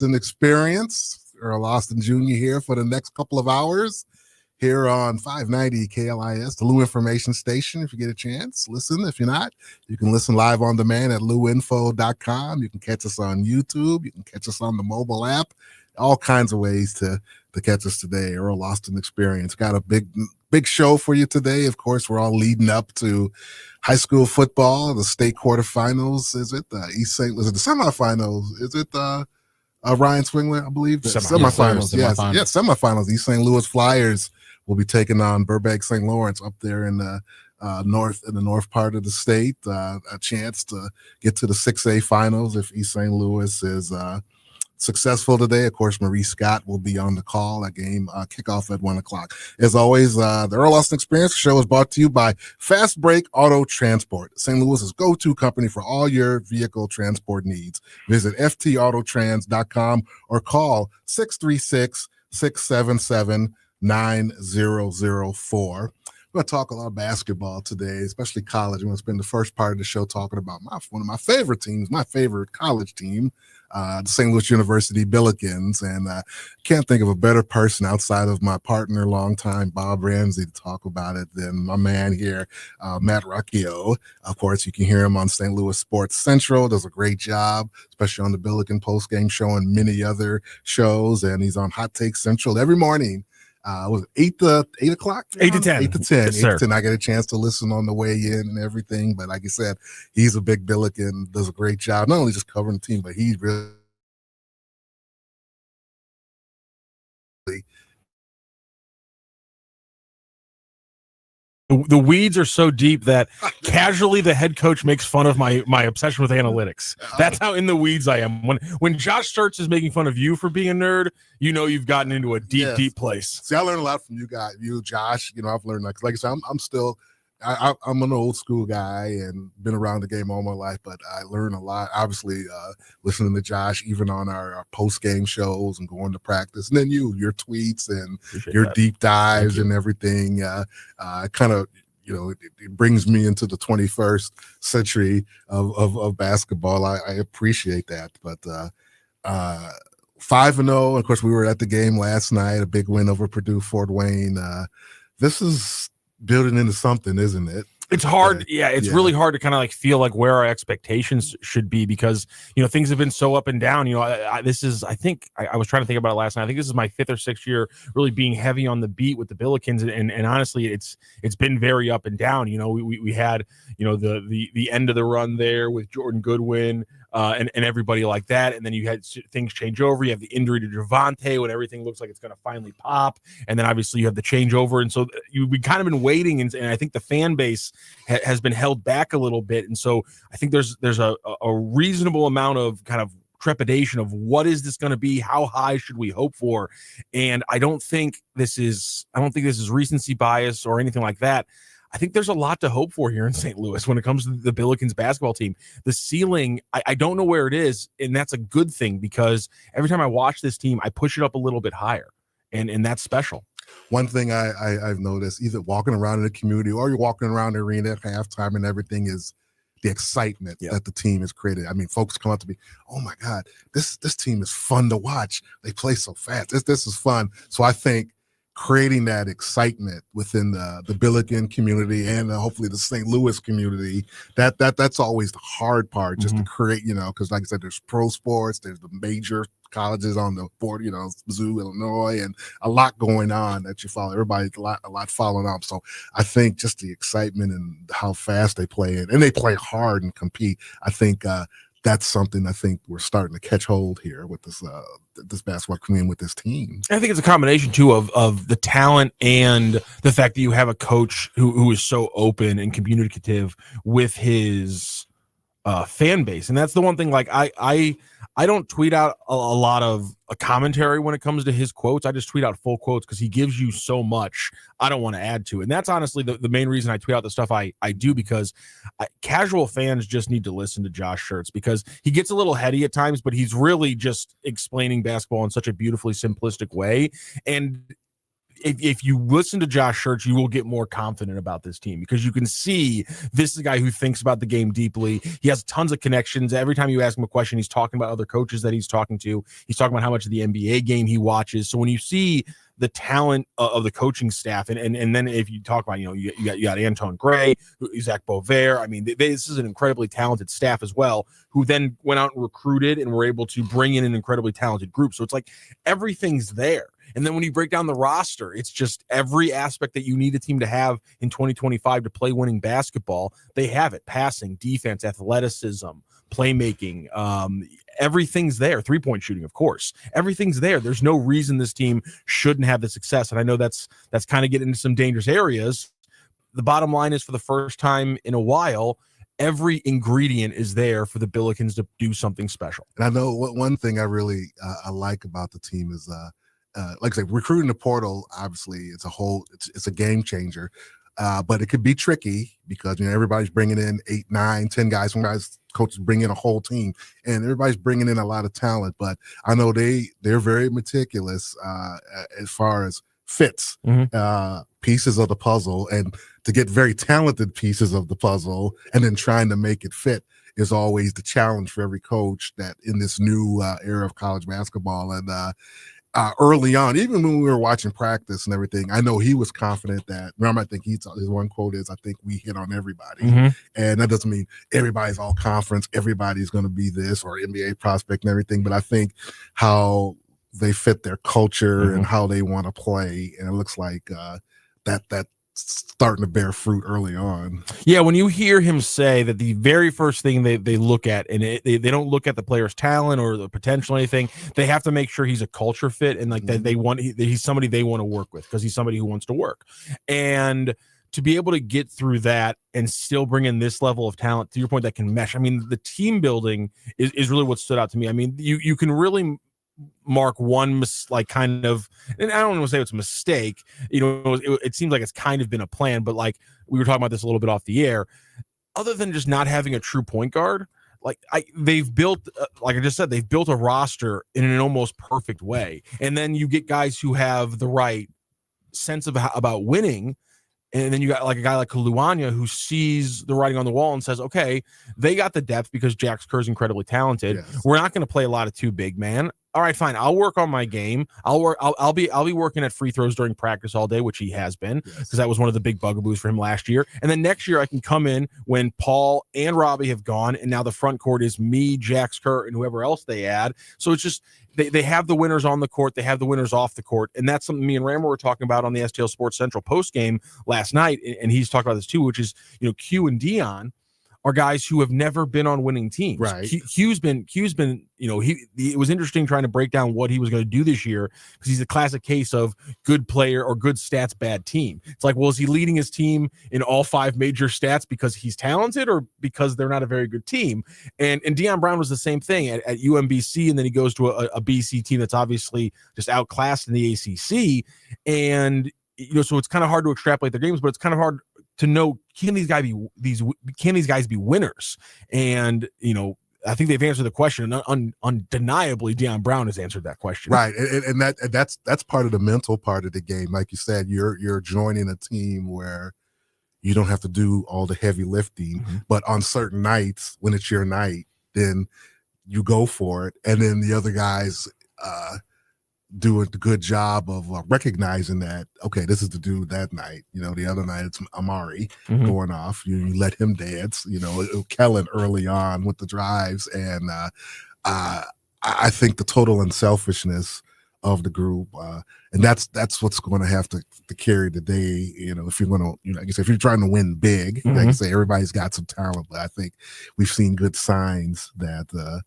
Austin Experience. Earl Austin Jr. here for the next couple of hours here on 590 KLIS, the Lou Information Station. If you get a chance, listen. If you're not, you can listen live on demand at louinfo.com. You can catch us on YouTube. You can catch us on the mobile app. All kinds of ways to catch us today. Earl Austin Experience. Got a big show for you today. Of course, we're all leading up to high school football, the state quarterfinals. Is it East St. Was it the semifinals? Is it Ryan Swingler, I believe? Semifinals. Yes, semifinals. East St. Louis Flyers will be taking on Burbank St. Lawrence up there in the north part of the state. A chance to get to the 6A finals if East St. Louis is successful today. Of course, Marie Scott will be on the call. That game kickoff at 1:00. As always, the Earl Austin Experience show is brought to you by Fast Break Auto Transport, St. Louis's go-to company for all your vehicle transport needs. Visit ftautotrans.com or call 636-677-9004. We're going to talk a lot of basketball today, especially college. We're going to spend the first part of the show talking about one of my favorite teams, my favorite college team, the St. Louis University Billikens. And can't think of a better person outside of my partner, longtime Bob Ramsey, to talk about it than my man here, Matt Rocchio. Of course, you can hear him on St. Louis Sports Central. Does a great job, especially on the Billiken postgame show and many other shows. And he's on Hot Take Central every morning. Was it 8 o'clock? 8 to 10. 8 to 10. Yes, 8 to 10. I get a chance to listen on the way in and everything. But like I said, he's a big Billiken, does a great job, not only just covering the team, but he really the weeds are so deep that casually the head coach makes fun of my obsession with analytics. That's how in the weeds I am. When Josh Sturts is making fun of you for being a nerd, you know you've gotten into a deep place. See, I learned a lot from you guys, Josh. I've learned like I said, I'm still I'm an old school guy and been around the game all my life, but I learn a lot, obviously, listening to Josh, even on our post-game shows and going to practice. And then your tweets and your deep dives and everything kind of, it brings me into the 21st century of basketball. I appreciate that. But 5-0, of course, we were at the game last night, a big win over Purdue Fort Wayne. This is building into something, isn't it? It's hard. It's really hard to kind of like feel like where our expectations should be because, things have been so up and down. I was trying to think about it last night. I think this is my 5th or 6th year really being heavy on the beat with the Billikens. And honestly, it's been very up and down. We had, the end of the run there with Jordan Goodwin and everybody like that. And then you had things change over. You have the injury to Javante when everything looks like it's going to finally pop. And then obviously you have the changeover. And so we've kind of been waiting. And I think the fan base has been held back a little bit. And so I think there's a reasonable amount of kind of trepidation of what is this going to be? How high should we hope for? And I don't think this is recency bias or anything like that. I think there's a lot to hope for here in St. Louis when it comes to the Billikens basketball team. The ceiling, I don't know where it is, and that's a good thing because every time I watch this team, I push it up a little bit higher, and that's special. One thing I've noticed, either walking around in the community or you're walking around the arena at halftime and everything, is the excitement that the team has created. I mean, folks come up to me, oh my God, this team is fun to watch. They play so fast. This is fun. So I think creating that excitement within the Billiken community and hopefully the St. Louis community, that's always the hard part, just to create, because like I said, there's pro sports, there's the major colleges on the board, Mizzou, Illinois, and a lot going on that you follow. Everybody's a lot following up. So I think just the excitement and how fast they play it, and they play hard and compete. I think that's something I think we're starting to catch hold here with this basketball community, with this team. I think it's a combination too of the talent and the fact that you have a coach who is so open and communicative with his fan base. And that's the one thing, like I don't tweet out a lot of a commentary when it comes to his quotes. I just tweet out full quotes because he gives you so much I don't want to add to it. And that's honestly the main reason I tweet out the stuff I do, because casual fans just need to listen to Josh Schertz because he gets a little heady at times, but he's really just explaining basketball in such a beautifully simplistic way. And if you listen to Josh Schertz, you will get more confident about this team because you can see this is a guy who thinks about the game deeply. He has tons of connections. Every time you ask him a question, he's talking about other coaches that he's talking to. He's talking about how much of the NBA game he watches. So when you see the talent of the coaching staff, and then if you talk about, you got Anton Gray, Zach Bovair. I mean, this is an incredibly talented staff as well, who then went out and recruited and were able to bring in an incredibly talented group. So it's like everything's there. And then when you break down the roster, it's just every aspect that you need a team to have in 2025 to play winning basketball. They have it: passing, defense, athleticism, playmaking, everything's there. 3-point shooting, of course. Everything's there. There's no reason this team shouldn't have the success. And I know that's kind of getting into some dangerous areas. The bottom line is, for the first time in a while, every ingredient is there for the Billikens to do something special. And I know one thing I really I like about the team is like I said, recruiting the portal, obviously it's a game changer. But it could be tricky because everybody's bringing in 8, 9, 10 guys. Some guys, coaches bring in a whole team, and everybody's bringing in a lot of talent. But I know they're very meticulous as far as fits, pieces of the puzzle, and to get very talented pieces of the puzzle, and then trying to make it fit is always the challenge for every coach that in this new era of college basketball. And early on, even when we were watching practice and everything, I know he was confident that, remember, I think his one quote is, "I think we hit on everybody." And that doesn't mean everybody's all conference, everybody's going to be this or NBA prospect and everything, but I think how they fit their culture and how they want to play, and it looks like that's starting to bear fruit early on. Yeah, when you hear him say that the very first thing they look at, and they don't look at the player's talent or the potential or anything, they have to make sure he's a culture fit, and like that he's somebody they want to work with because he's somebody who wants to work. And to be able to get through that and still bring in this level of talent, to your point, that can mesh. I mean, the team building is really what stood out to me. I mean, you can really mark one kind of, and I don't want to say it's a mistake, it seems like it's kind of been a plan, but like we were talking about this a little bit off the air, other than just not having a true point guard, they've built, like I just said, they've built a roster in an almost perfect way. And then you get guys who have the right sense about winning. And then you got like a guy like Kaluanya who sees the writing on the wall and says, okay, they got the depth because Jax Kerr's incredibly talented. Yes. We're not going to play a lot of two big man. All right, fine. I'll work on my game. I'll be working at free throws during practice all day, which he has been, because that was one of the big bugaboos for him last year. And then next year I can come in when Paul and Robbie have gone, and now the front court is me, Jax Kerr, and whoever else they add. So it's just they have the winners on the court, they have the winners off the court, and that's something me and Rammer were talking about on the STL Sports Central post game last night, and he's talking about this too, which is Q and Dion are guys who have never been on winning teams. Right. Q's been, it was interesting trying to break down what he was going to do this year, because he's a classic case of good player or good stats, bad team. It's like, well, is he leading his team in all 5 major stats because he's talented or because they're not a very good team? And Deion Brown was the same thing at UMBC, and then he goes to a BC team that's obviously just outclassed in the ACC. And, so it's kind of hard to extrapolate their games, but it's kind of hard to know, can these guys be winners? And I think they've answered the question. Undeniably, Deion Brown has answered that question. Right, and that's part of the mental part of the game. Like you said, you're joining a team where you don't have to do all the heavy lifting, but on certain nights, when it's your night, then you go for it, and then the other guys do a good job of recognizing that, okay, this is the dude that night. The other night it's Amari going off. You let him dance. Kellen early on with the drives, and I think the total unselfishness of the group, and that's what's going to have to carry the day. If you're going to, like I said, if you're trying to win big, like you say, everybody's got some talent, but I think we've seen good signs that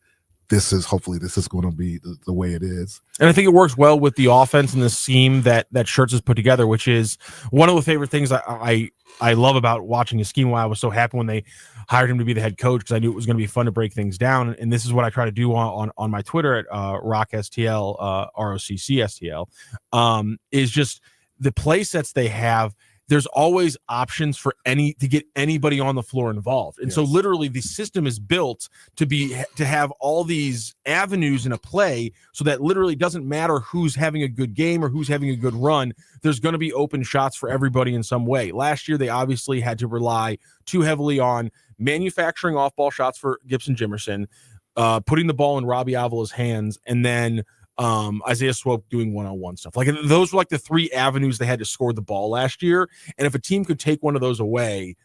this is going to be the way it is. And I think it works well with the offense and the scheme that Schertz has put together, which is one of the favorite things I love about watching his scheme. Why I was so happy when they hired him to be the head coach, because I knew it was going to be fun to break things down. And this is what I try to do on my Twitter at RockSTL, ROCCSTL, is just the play sets they have. there's always options for to get anybody on the floor involved. And so literally the system is built to have all these avenues in a play so that literally it doesn't matter who's having a good game or who's having a good run. There's going to be open shots for everybody in some way. Last year, they obviously had to rely too heavily on manufacturing off-ball shots for Gibson Jimerson, putting the ball in Robbie Avila's hands, and then Isaiah Swope doing one-on-one stuff. Like those were like the three avenues they had to score the ball last year. And if a team could take one of those away,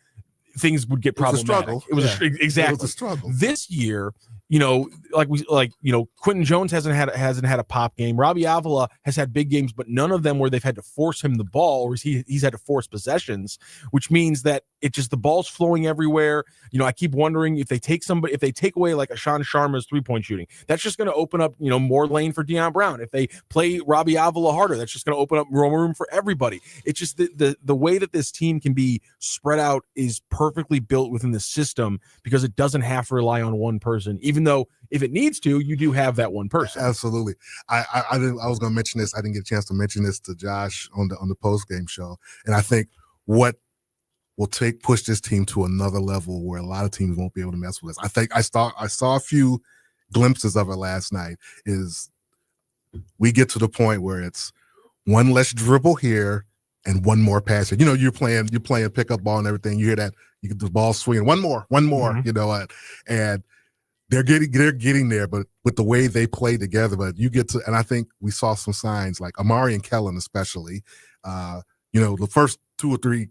things would get problematic. It was exactly. It was a struggle. This year, Quentin Jones hasn't had a pop game. Robbie Avila has had big games, but none of them where they've had to force him the ball, or he's had to force possessions, which means that the ball's flowing everywhere. I keep wondering if they take away like a Sean Sharma's 3-point shooting, that's just going to open up, more lane for Deion Brown. If they play Robbie Avila harder, that's just going to open up room for everybody. It's just the way that this team can be spread out is perfectly built within the system because it doesn't have to rely on one person, even though if it needs to, you do have that one person. Absolutely. I was going to mention this. I didn't get a chance to mention this to Josh on the post game show, and I think what will push this team to another level where a lot of teams won't be able to mess with us. I think I saw a few glimpses of it last night. Is we get to the point where it's one less dribble here and one more pass. You're playing pickup ball and everything. You hear that, you get the ball swinging. One more. Mm-hmm. And they're getting there, but with the way they play together. But you get to, and I think we saw some signs like Amari and Kellen, especially. The first two or three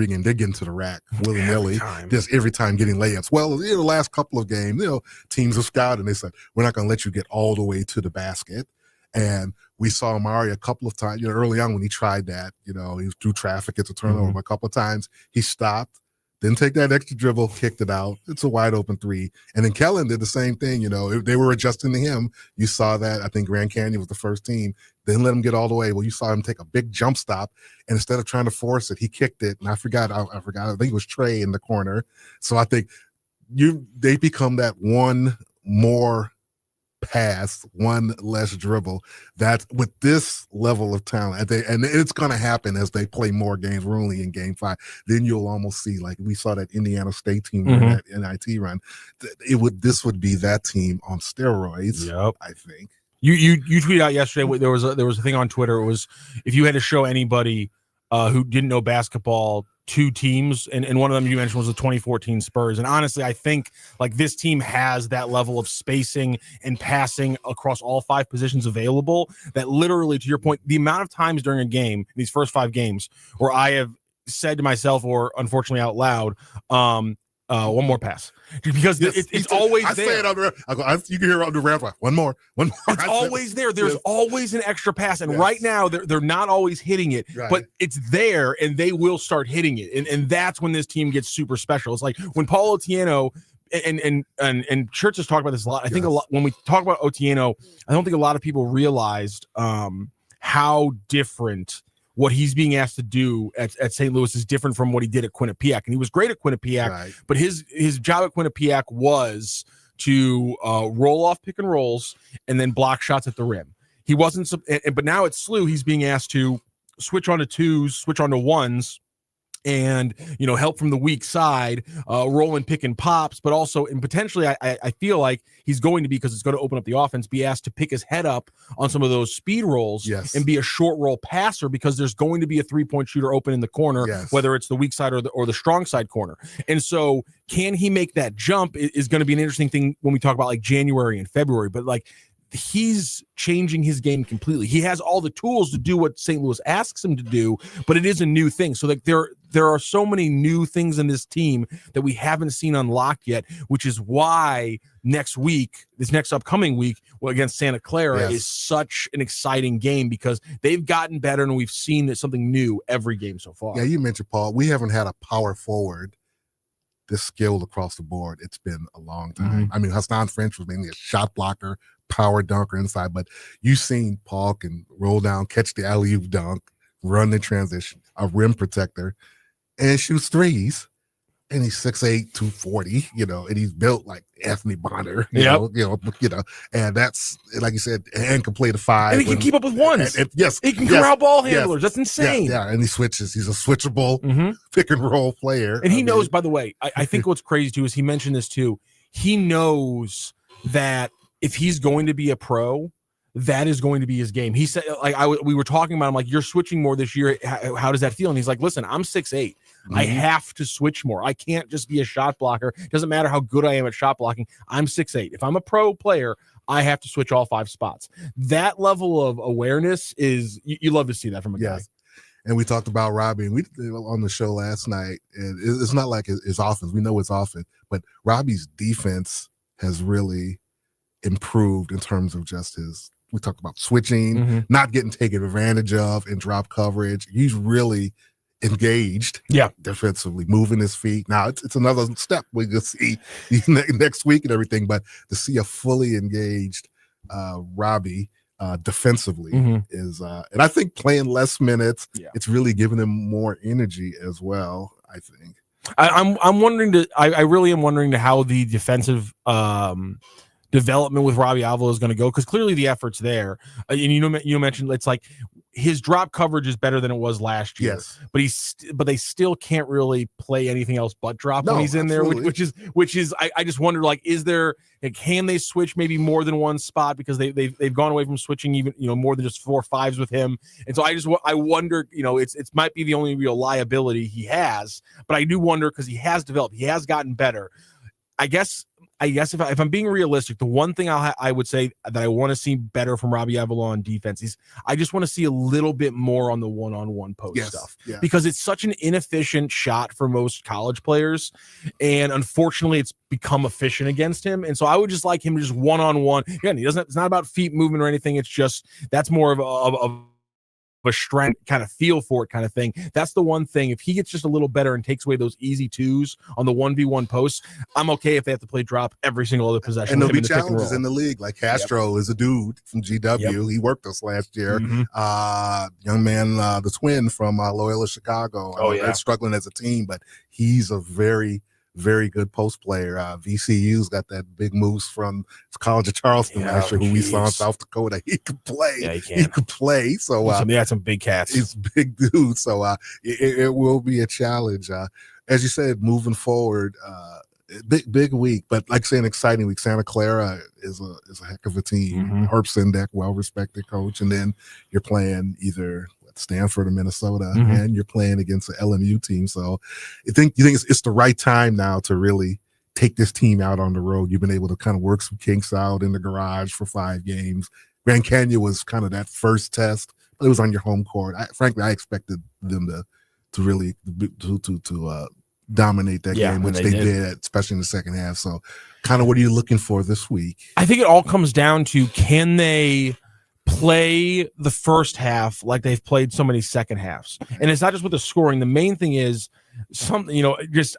games, they're getting to the rack willy-nilly, just every time getting layups. Well, the last couple of games, teams have scouted and they said, we're not going to let you get all the way to the basket. And we saw Amari a couple of times, early on when he tried that, he was through traffic, it's a turnover. Mm-hmm. A couple of times he stopped, didn't take that extra dribble, kicked it out. It's a wide open three. And then Kellen did the same thing. They were adjusting to him. You saw that. I think Grand Canyon was the first team. Didn't let him get all the way. Well, you saw him take a big jump stop, and instead of trying to force it, he kicked it. And I forgot. I think it was Trey in the corner. So I think they become that one more pass, one less dribble. That with this level of talent, and it's going to happen as they play more games. We're only in game 5. Then you'll almost see, like we saw that Indiana State team mm-hmm. that NIT run. This would be that team on steroids. Yep. I think. You tweeted out yesterday. There was a thing on Twitter. It was if you had to show anybody who didn't know basketball 2 teams, and one of them you mentioned was the 2014 Spurs. And honestly, I think like this team has that level of spacing and passing across all 5 positions available that literally, to your point, the amount of times during a game, these first 5 games, where I have said to myself or unfortunately out loud, one more pass, because it's always there. Say it on the, you can hear it on the rap, one more. It's always there. There's always an extra pass, and right now they're not always hitting it, but it's there, and they will start hitting it, and that's when this team gets super special. It's like when Paul Otieno and Church has talked about this a lot. I think a lot when we talk about Otieno, I don't think a lot of people realized how different what he's being asked to do at St. Louis is different from what he did at Quinnipiac. And he was great at Quinnipiac, but his job at Quinnipiac was to roll off pick and rolls and then block shots at the rim. He wasn't, but now at SLU, he's being asked to switch onto 2s, switch onto 1s, and help from the weak side, roll and pick and pops, but also, and potentially I feel like he's going to be, because it's going to open up the offense, be asked to pick his head up on some of those speed rolls and be a short roll passer, because there's going to be a 3-point shooter open in the corner, whether it's the weak side or the strong side corner. And so can he make that jump is going to be an interesting thing when we talk about like January and February, but like he's changing his game completely. He has all the tools to do what St. Louis asks him to do, but it is a new thing. So like there are so many new things in this team that we haven't seen unlocked yet, which is why this next upcoming week against Santa Clara is such an exciting game, because they've gotten better and we've seen something new every game so far. Yeah, you mentioned, Paul, we haven't had a power forward this skilled across the board. It's been a long time. Mm-hmm. I mean, Hassan French was mainly a shot blocker, power dunker inside, but you've seen Paul can roll down, catch the alley-oop dunk, run the transition, a rim protector, and shoots threes. and he's 6'8", 240, and he's built like Anthony Bonner, and that's, like you said, and can play the five. And he can keep up with ones. Yes. He can corral ball handlers. That's insane. Yeah, and he switches. He's a switchable pick and roll player. And he knows, by the way, I think what's crazy too is he mentioned this too. He knows that if he's going to be a pro, that is going to be his game. He said, we were talking about him, like, you're switching more this year. How does that feel? And he's like, listen, I'm 6'8". I have to switch more. I can't just be a shot blocker. It doesn't matter how good I am at shot blocking. I'm 6'8". If I'm a pro player, I have to switch all 5 spots. That level of awareness is, you love to see that from a guy. And we talked about Robbie, and we on the show last night, and it's not like it's offense. We know it's offense, but Robbie's defense has really improved in terms of just we talked about switching, not getting taken advantage of in drop coverage. He's really engaged defensively, moving his feet. Now it's another step we can see next week and everything, but to see a fully engaged Robbie defensively is and I think playing less minutes, it's really giving him more energy as well, I think. I'm wondering I really am wondering how the defensive development with Robbie Avila is going to go, because clearly the effort's there. And you mentioned it's like his drop coverage is better than it was last year. Yes, but they still can't really play anything else but drop when he's in there, which is I just wonder, like, can they switch maybe more than one spot, because they've gone away from switching even more than just 4 or 5s with him. And so I wonder, it might be the only real liability he has, but I do wonder, because he has developed, he has gotten better. I guess if I'm being realistic, the one thing I would say that I want to see better from Robbie Avila on defense is I just want to see a little bit more on the one-on-one post stuff, because it's such an inefficient shot for most college players, and unfortunately it's become efficient against him. And so I would just like him to just one-on-one. Again, it's not about feet movement or anything. It's just that's more of a strength kind of feel for it kind of thing. That's the one thing. If he gets just a little better and takes away those easy 2s on the 1v1 posts, I'm okay if they have to play drop every single other possession. And there'll be challenges in the league. Like Castro is a dude from GW. He worked us last year. Young man, the twin from Loyola Chicago. They're struggling as a team, but he's a very, very good post player. VCU's got that big moose from College of Charleston last year, who we saw in South Dakota. He could play. Yeah, he can play. So he had some big cats. He's a big dude. So it will be a challenge. As you said, moving forward, big week, but like saying exciting week. Santa Clara is a heck of a team. Herb Sendek, well-respected coach, and then you're playing either Stanford or Minnesota, and you're playing against an LMU team. So you think it's the right time now to really take this team out on the road. You've been able to kind of work some kinks out in the garage for 5 games. Grand Canyon was kind of that first test, but it was on your home court. Frankly, I expected them to really dominate that game, which they did, especially in the second half. So kind of what are you looking for this week? I think it all comes down to, can they play the first half like they've played so many second halves? And it's not just with the scoring. The main thing is something,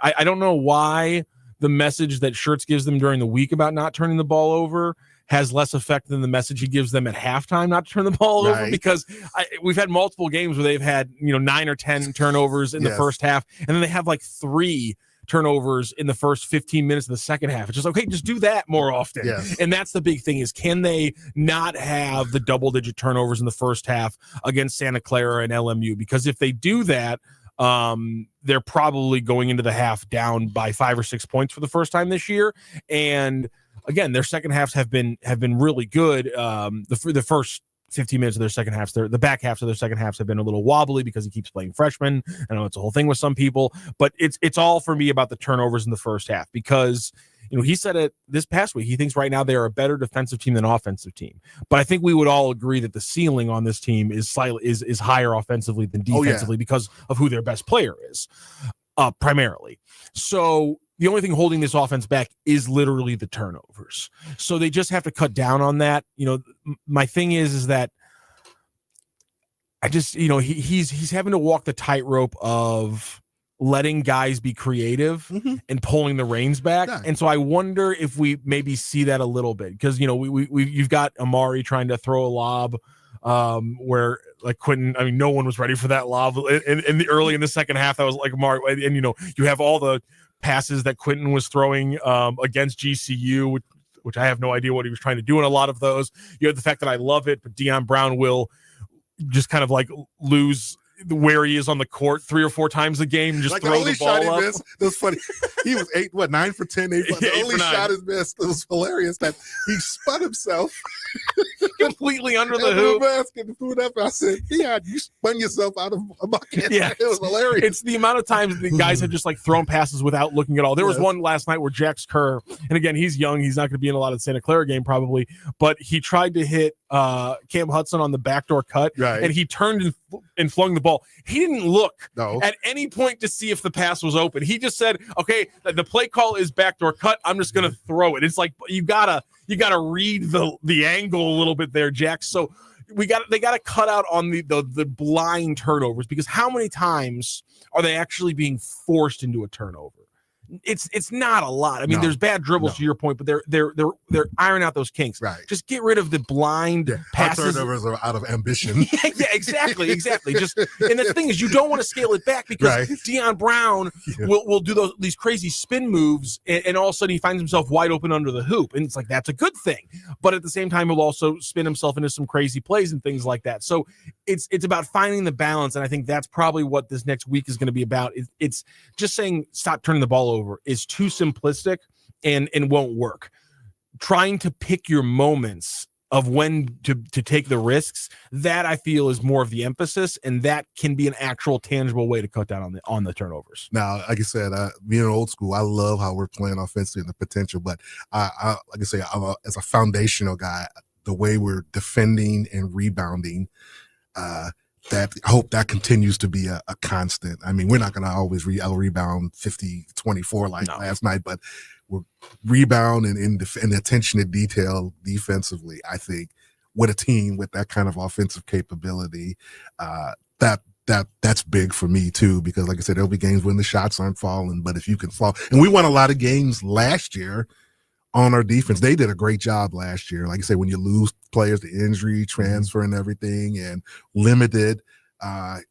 I don't know why the message that Schertz gives them during the week about not turning the ball over has less effect than the message he gives them at halftime not to turn the ball over, because we've had multiple games where they've had 9 or 10 turnovers in the first half, and then they have like 3 turnovers in the first 15 minutes of the second half. It's just, okay, just do that more often. And that's the big thing, is can they not have the double-digit turnovers in the first half against Santa Clara and LMU? Because if they do that, they're probably going into the half down by 5 or 6 points for the first time this year. And again, their second halves have been really good. The first 15 minutes of their second halves, the back halves of their second halves have been a little wobbly because he keeps playing freshmen. I know it's a whole thing with some people, but it's all for me about the turnovers in the first half, because he said it this past week. He thinks right now they are a better defensive team than offensive team. But I think we would all agree that the ceiling on this team is higher offensively than defensively because of who their best player is, primarily. So the only thing holding this offense back is literally the turnovers. So they just have to cut down on that. My thing is that I just, he's having to walk the tightrope of letting guys be creative and pulling the reins back. And so I wonder if we maybe see that a little bit, because, you've got Amari trying to throw a lob where like Quentin, no one was ready for that lob in the early in the second half. That was like Amari, and you have all the passes that Quentin was throwing against GCU, which I have no idea what he was trying to do in a lot of those. You have the fact that I love it, but Deion Brown will just kind of like lose where he is on the court 3 or 4 times a game and just like throw the ball up. Missed, it was funny. He was 9 for 10, 8 for 9. The only shot he missed. It was hilarious that he spun himself completely under the hoop. Basket and threw it up. I said, yeah, you spun yourself out of a bucket. Yeah, it was hilarious. It's the amount of times the guys have just like thrown passes without looking at all. There was one last night where Jax Kerr, and again, he's young. He's not going to be in a lot of the Santa Clara game probably, but he tried to hit Cam Hudson on the backdoor cut, and he turned and flung the ball. He didn't look at any point to see if the pass was open. He just said, okay, the play call is backdoor cut. I'm just going to throw it. It's like, you gotta read the angle a little bit there, Jax. So they got to cut out on the blind turnovers, because how many times are they actually being forced into a turnover? It's not a lot. I mean, there's bad dribbles to your point, but they're ironing out those kinks. Right. Just get rid of the blind passes. Turnovers are out of ambition. yeah, exactly. Just, and the thing is, you don't want to scale it back, because Deion Brown will do these crazy spin moves, and all of a sudden he finds himself wide open under the hoop, and it's like, that's a good thing. But at the same time, he'll also spin himself into some crazy plays and things like that. So it's about finding the balance, and I think that's probably what this next week is going to be about. It's just saying stop turning the ball over is too simplistic and won't work. Trying to pick your moments of when to take the risks, that I feel is more of the emphasis, and that can be an actual tangible way to cut down on the turnovers. Now, like I said, being old school, I love how we're playing offensively and the potential, but I like I say, as a foundational guy, the way we're defending and rebounding, that I hope that continues to be a constant. I mean, we're not going to always rebound 50-24 like last night, but we're rebound and the attention to detail defensively. I think with a team with that kind of offensive capability, that's big for me too, because like I said, there'll be games when the shots aren't falling, but if you can fall, and we won a lot of games last year on our defense. They did a great job last year. Like I said, when you lose players to injury, transfer and everything, and limited,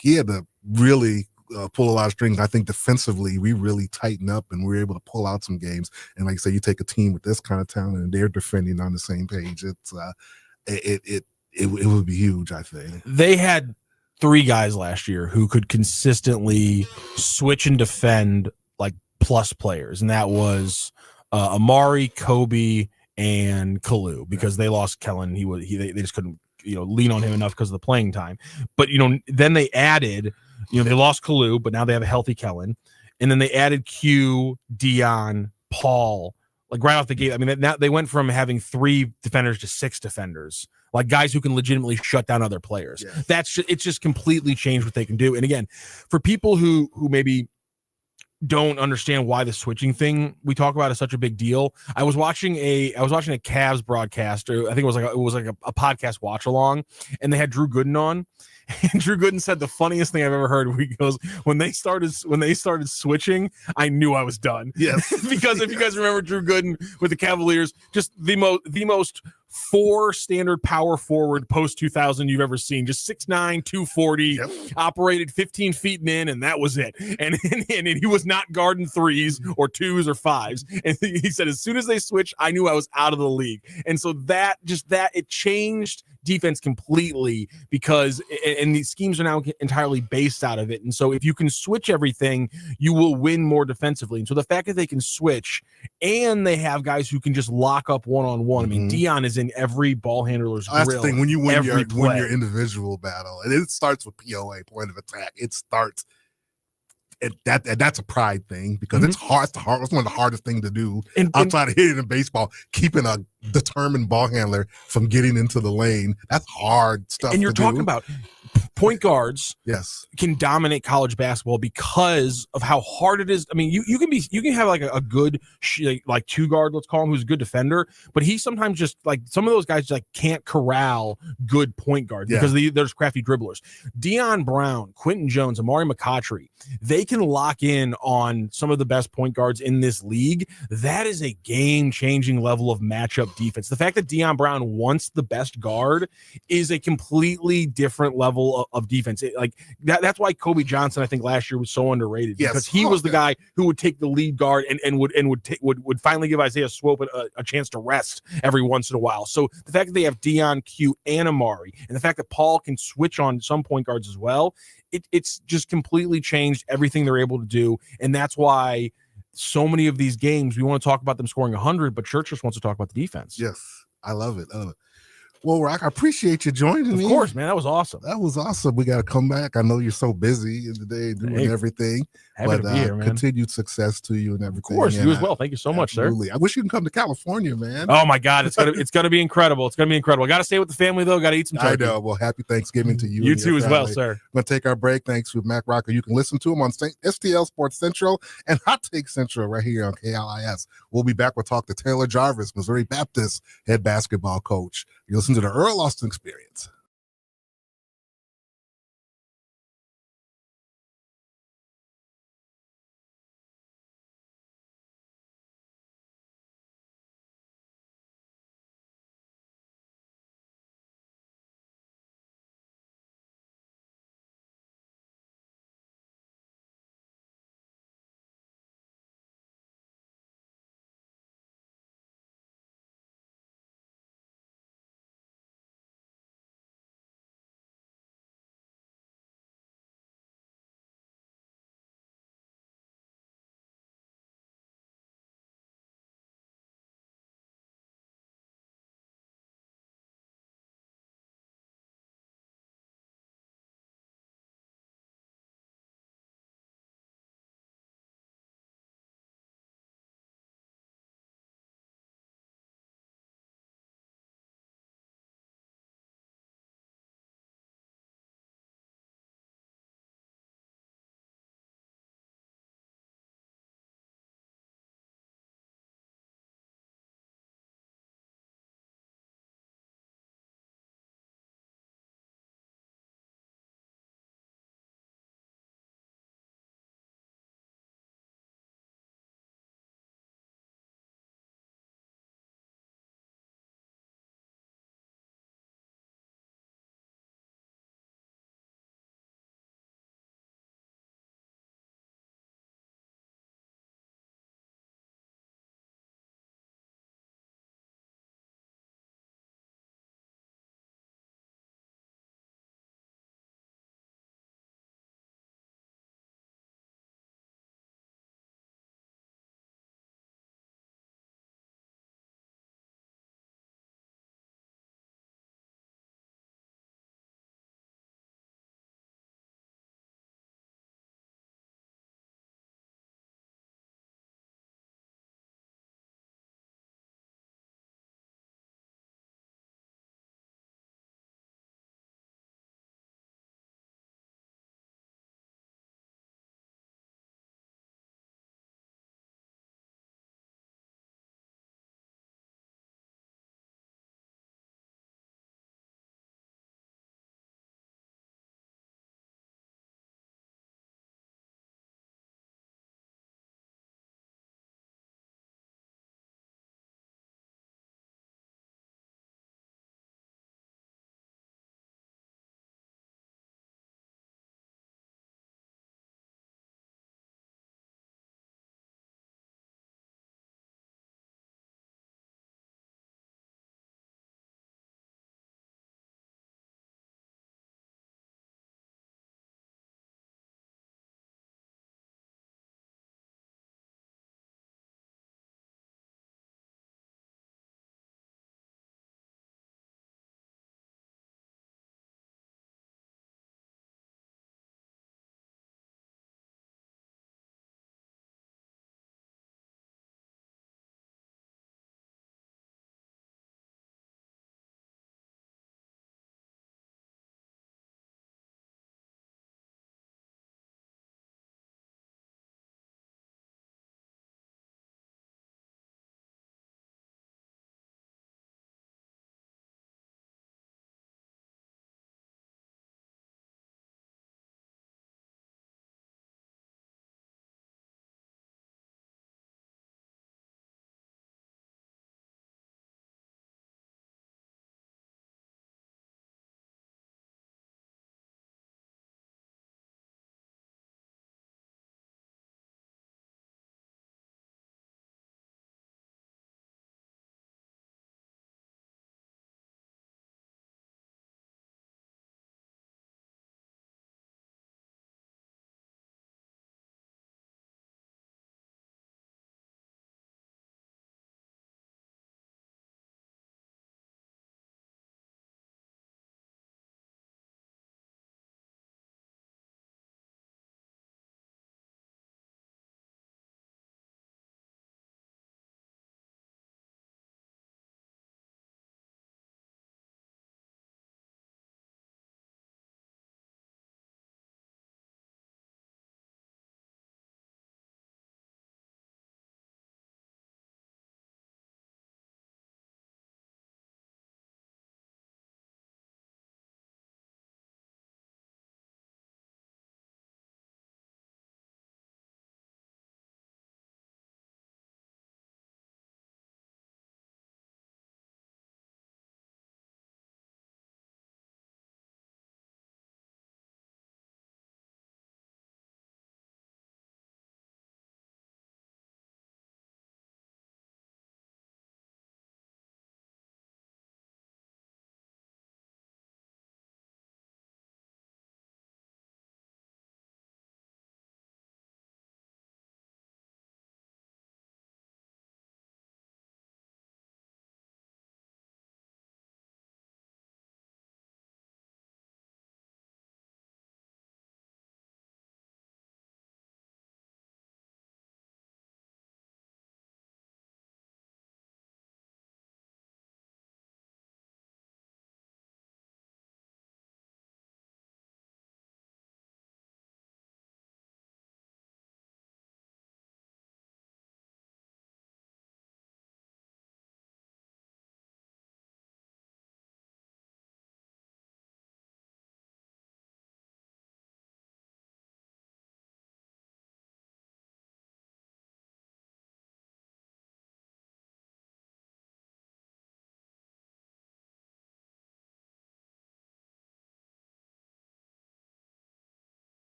he had to really pull a lot of strings. I think defensively, we really tighten up and we're able to pull out some games. And like I say, you take a team with this kind of talent and they're defending on the same page. It would be huge, I think. They had 3 guys last year who could consistently switch and defend like plus players, and that was Amari, Kobe, and Kalu, because they lost Kellen. They just couldn't lean on him enough because of the playing time. But then they added, they lost Kalu, but now they have a healthy Kellen, and then they added Q, Dion, Paul, like right off the gate. I mean, now they went from having 3 defenders to 6 defenders, like guys who can legitimately shut down other players. Yes. It's just completely changed what they can do. And again, for people who maybe don't understand why the switching thing we talk about is such a big deal. I was watching a Cavs broadcast, or I think it was like a podcast watch along, and they had Drew Gooden on. And Drew Gooden said the funniest thing I've ever heard. He goes, when they started switching, I knew I was done. Yes. Because if you guys remember Drew Gooden with the Cavaliers, just the most 4 standard power forward post 2000 you've ever seen. Just 6'9", 240, operated 15 feet and in, and that was it. And he was not guarding 3s or 2s or 5s. And he said, as soon as they switched, I knew I was out of the league. And so it changed defense completely, because and these schemes are now entirely based out of it. And so if you can switch everything, you will win more defensively. And so the fact that they can switch and they have guys who can just lock up one-on-one. I mean, Dion is in every ball handler's grill. That's the thing. When you win your individual battle, and it starts with POA, point of attack. It starts that's a pride thing, because it's hard. It's one of the hardest things to do outside of hitting in baseball. Keeping a determined ball handler from getting into the lane, that's hard stuff. And you're talking about point guards, can dominate college basketball because of how hard it is. I mean, you can have like a good like 2 guard, let's call him, who's a good defender, but he sometimes just like some of those guys like can't corral good point guards because there's crafty dribblers. Deion Brown, Quentin Jones, Amari McCautry, they can lock in on some of the best point guards in this league. That is a game-changing level of matchup up defense. The fact that Deion Brown wants the best guard is a completely different level of defense. That's why Kobe Johnson, I think, last year was so underrated, because he was the guy who would take the lead guard and would finally give Isaiah Swope a chance to rest every once in a while. So the fact that they have Deion, Q, and Amari, and the fact that Paul can switch on some point guards as well, it's just completely changed everything they're able to do. And that's why so many of these games, we want to talk about them scoring 100, but Church just wants to talk about the defense. Yes, I love it. Well, Rock, I appreciate you joining me. Of course, man. That was awesome. That was awesome. We got to come back. I know you're so busy in the day doing everything. Happy to be here, man. Continued success to you and everything. Of course, you as well. Thank you so much, sir. I wish you can come to California, man. Oh my God, it's gonna be incredible. It's gonna be incredible. I got to stay with the family though. Got to eat some turkey. I know. Well, happy Thanksgiving to you. You too as well, sir. We're gonna take our break. Thanks to Matt Rocchio. You can listen to him on STL Sports Central and Hot Take Central right here on KLIS. We'll be back. We'll talk to Taylor Jarvis, Missouri Baptist head basketball coach. You listen to the Earl Austin Experience.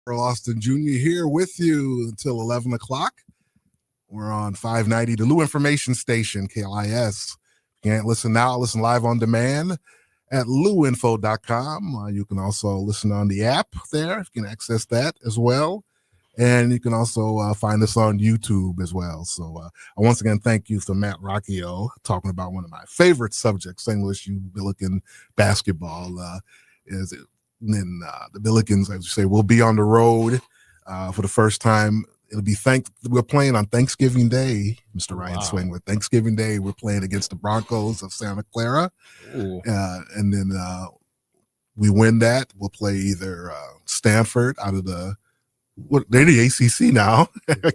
Earl Austin Jr. here with you until 11 o'clock. We're on 590, the Lou Information Station, KLIS. Can't listen now, listen live on demand at luinfo.com. You can also listen on the app there. You can access that as well. And you can also find us on YouTube as well. So I once again thank you for Matt Rocchio talking about one of my favorite subjects, St. Louis U Billiken basketball. Then the Billikens, as you say, will be on the road for the first time. We're playing on Thanksgiving Day, Mr. Ryan Swingler. Thanksgiving Day, we're playing against the Broncos of Santa Clara. And then we win that. We'll play either Stanford out of they're the ACC now.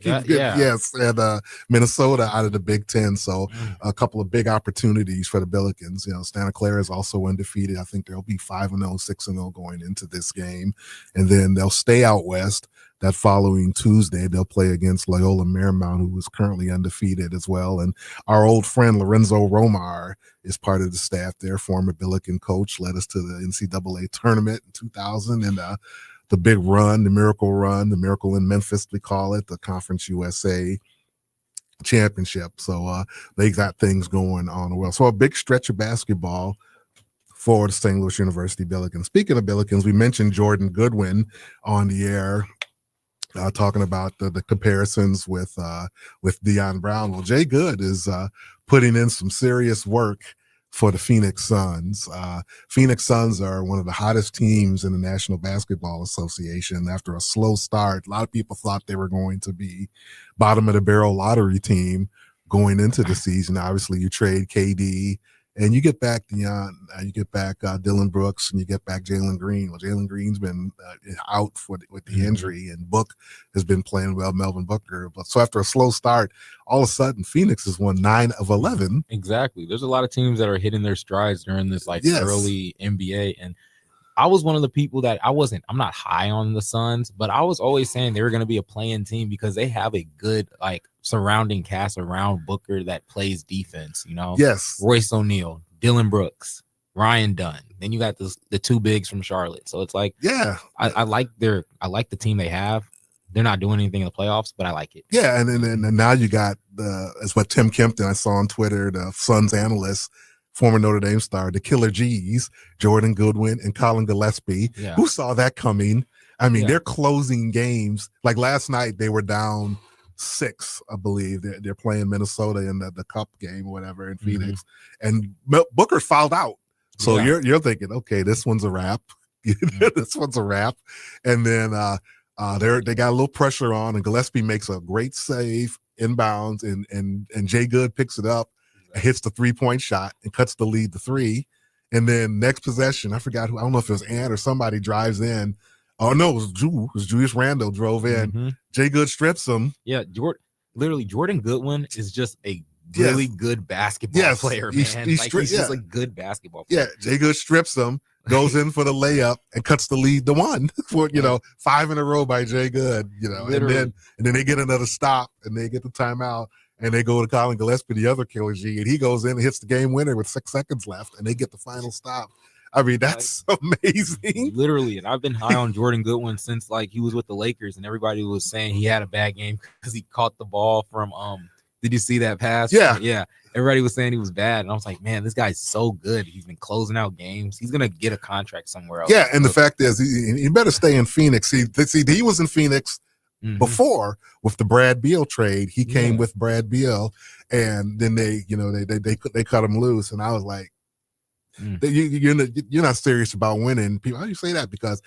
Yes, and Minnesota out of the Big Ten. So a couple of big opportunities for the Billikens. You know, Santa Clara is also undefeated. I think they'll be 5-0, 6-0 going into this game, and then they'll stay out west. That following Tuesday, they'll play against Loyola Marymount, who is currently undefeated as well. And our old friend Lorenzo Romar is part of the staff there. Former Billiken coach, led us to the NCAA tournament in 2000, and the big run, the miracle in Memphis, we call it, the Conference USA championship. So they got things going on well. So a big stretch of basketball for the St. Louis University Billikens. Speaking of Billikens, we mentioned Jordan Goodwin on the air, talking about the comparisons with Deion Brown. Well, Jay Good is putting in some serious work for the Phoenix Suns. Phoenix Suns are one of the hottest teams in the National Basketball Association. After a slow start, a lot of people thought they were going to be bottom of the barrel lottery team going into the season. Obviously, you trade KD and you get back Deion, you get back Dylan Brooks, and you get back Jalen Green. Well, Jalen Green's been out with the injury, and Book has been playing well, Melvin Booker. But so after a slow start, all of a sudden Phoenix has won 9 of 11. Exactly. There's a lot of teams that are hitting their strides during this early NBA, and I was one of the people that I'm not high on the Suns, but I was always saying they were going to be a play-in team because they have a good surrounding cast around Booker that plays defense, you know? Yes. Royce O'Neal, Dylan Brooks, Ryan Dunn. Then you got the two bigs from Charlotte. So it's like, yeah, I like the team they have. They're not doing anything in the playoffs, but I like it. Yeah, and now you got it's what Tim Kempton, I saw on Twitter, the Suns analyst, former Notre Dame star, the Killer G's, Jordan Goodwin and Colin Gillespie. Yeah. Who saw that coming? I mean, they're closing games. Like last night, they were down 6, I believe. They're playing Minnesota in the Cup game or whatever in Phoenix, and Booker fouled out. So you're thinking, okay, this one's a wrap. This one's a wrap. And then they got a little pressure on, and Gillespie makes a great save inbounds, and Jay Good picks it up, hits the 3-point shot, and cuts the lead to 3. And then next possession, I forgot who. I don't know if it was Ant or somebody drives in. Oh no, it was Julius Randle drove in. Jay Good strips him. Yeah, Jordan Goodwin is just a really good basketball player, man. He's just a good basketball player. Yeah, Jay Good strips him, goes in for the layup, and cuts the lead to 1 for 5 in a row by Jay Good. And then they get another stop, and they get the timeout, and they go to Colin Gillespie, the other Killer G, and he goes in and hits the game winner with 6 seconds left, and they get the final stop. I mean, that's amazing. Literally, and I've been high on Jordan Goodwin since he was with the Lakers, and everybody was saying he had a bad game because he caught the ball from did you see that pass? Yeah. Everybody was saying he was bad, and I was like, man, this guy's so good. He's been closing out games. He's gonna get a contract somewhere else. Yeah, and the fact is, he better stay in Phoenix. See, he was in Phoenix before with the Brad Beal trade. He came with Brad Beal, and then they cut him loose, and I was like, you're not serious about winning. People, how do you say that? Because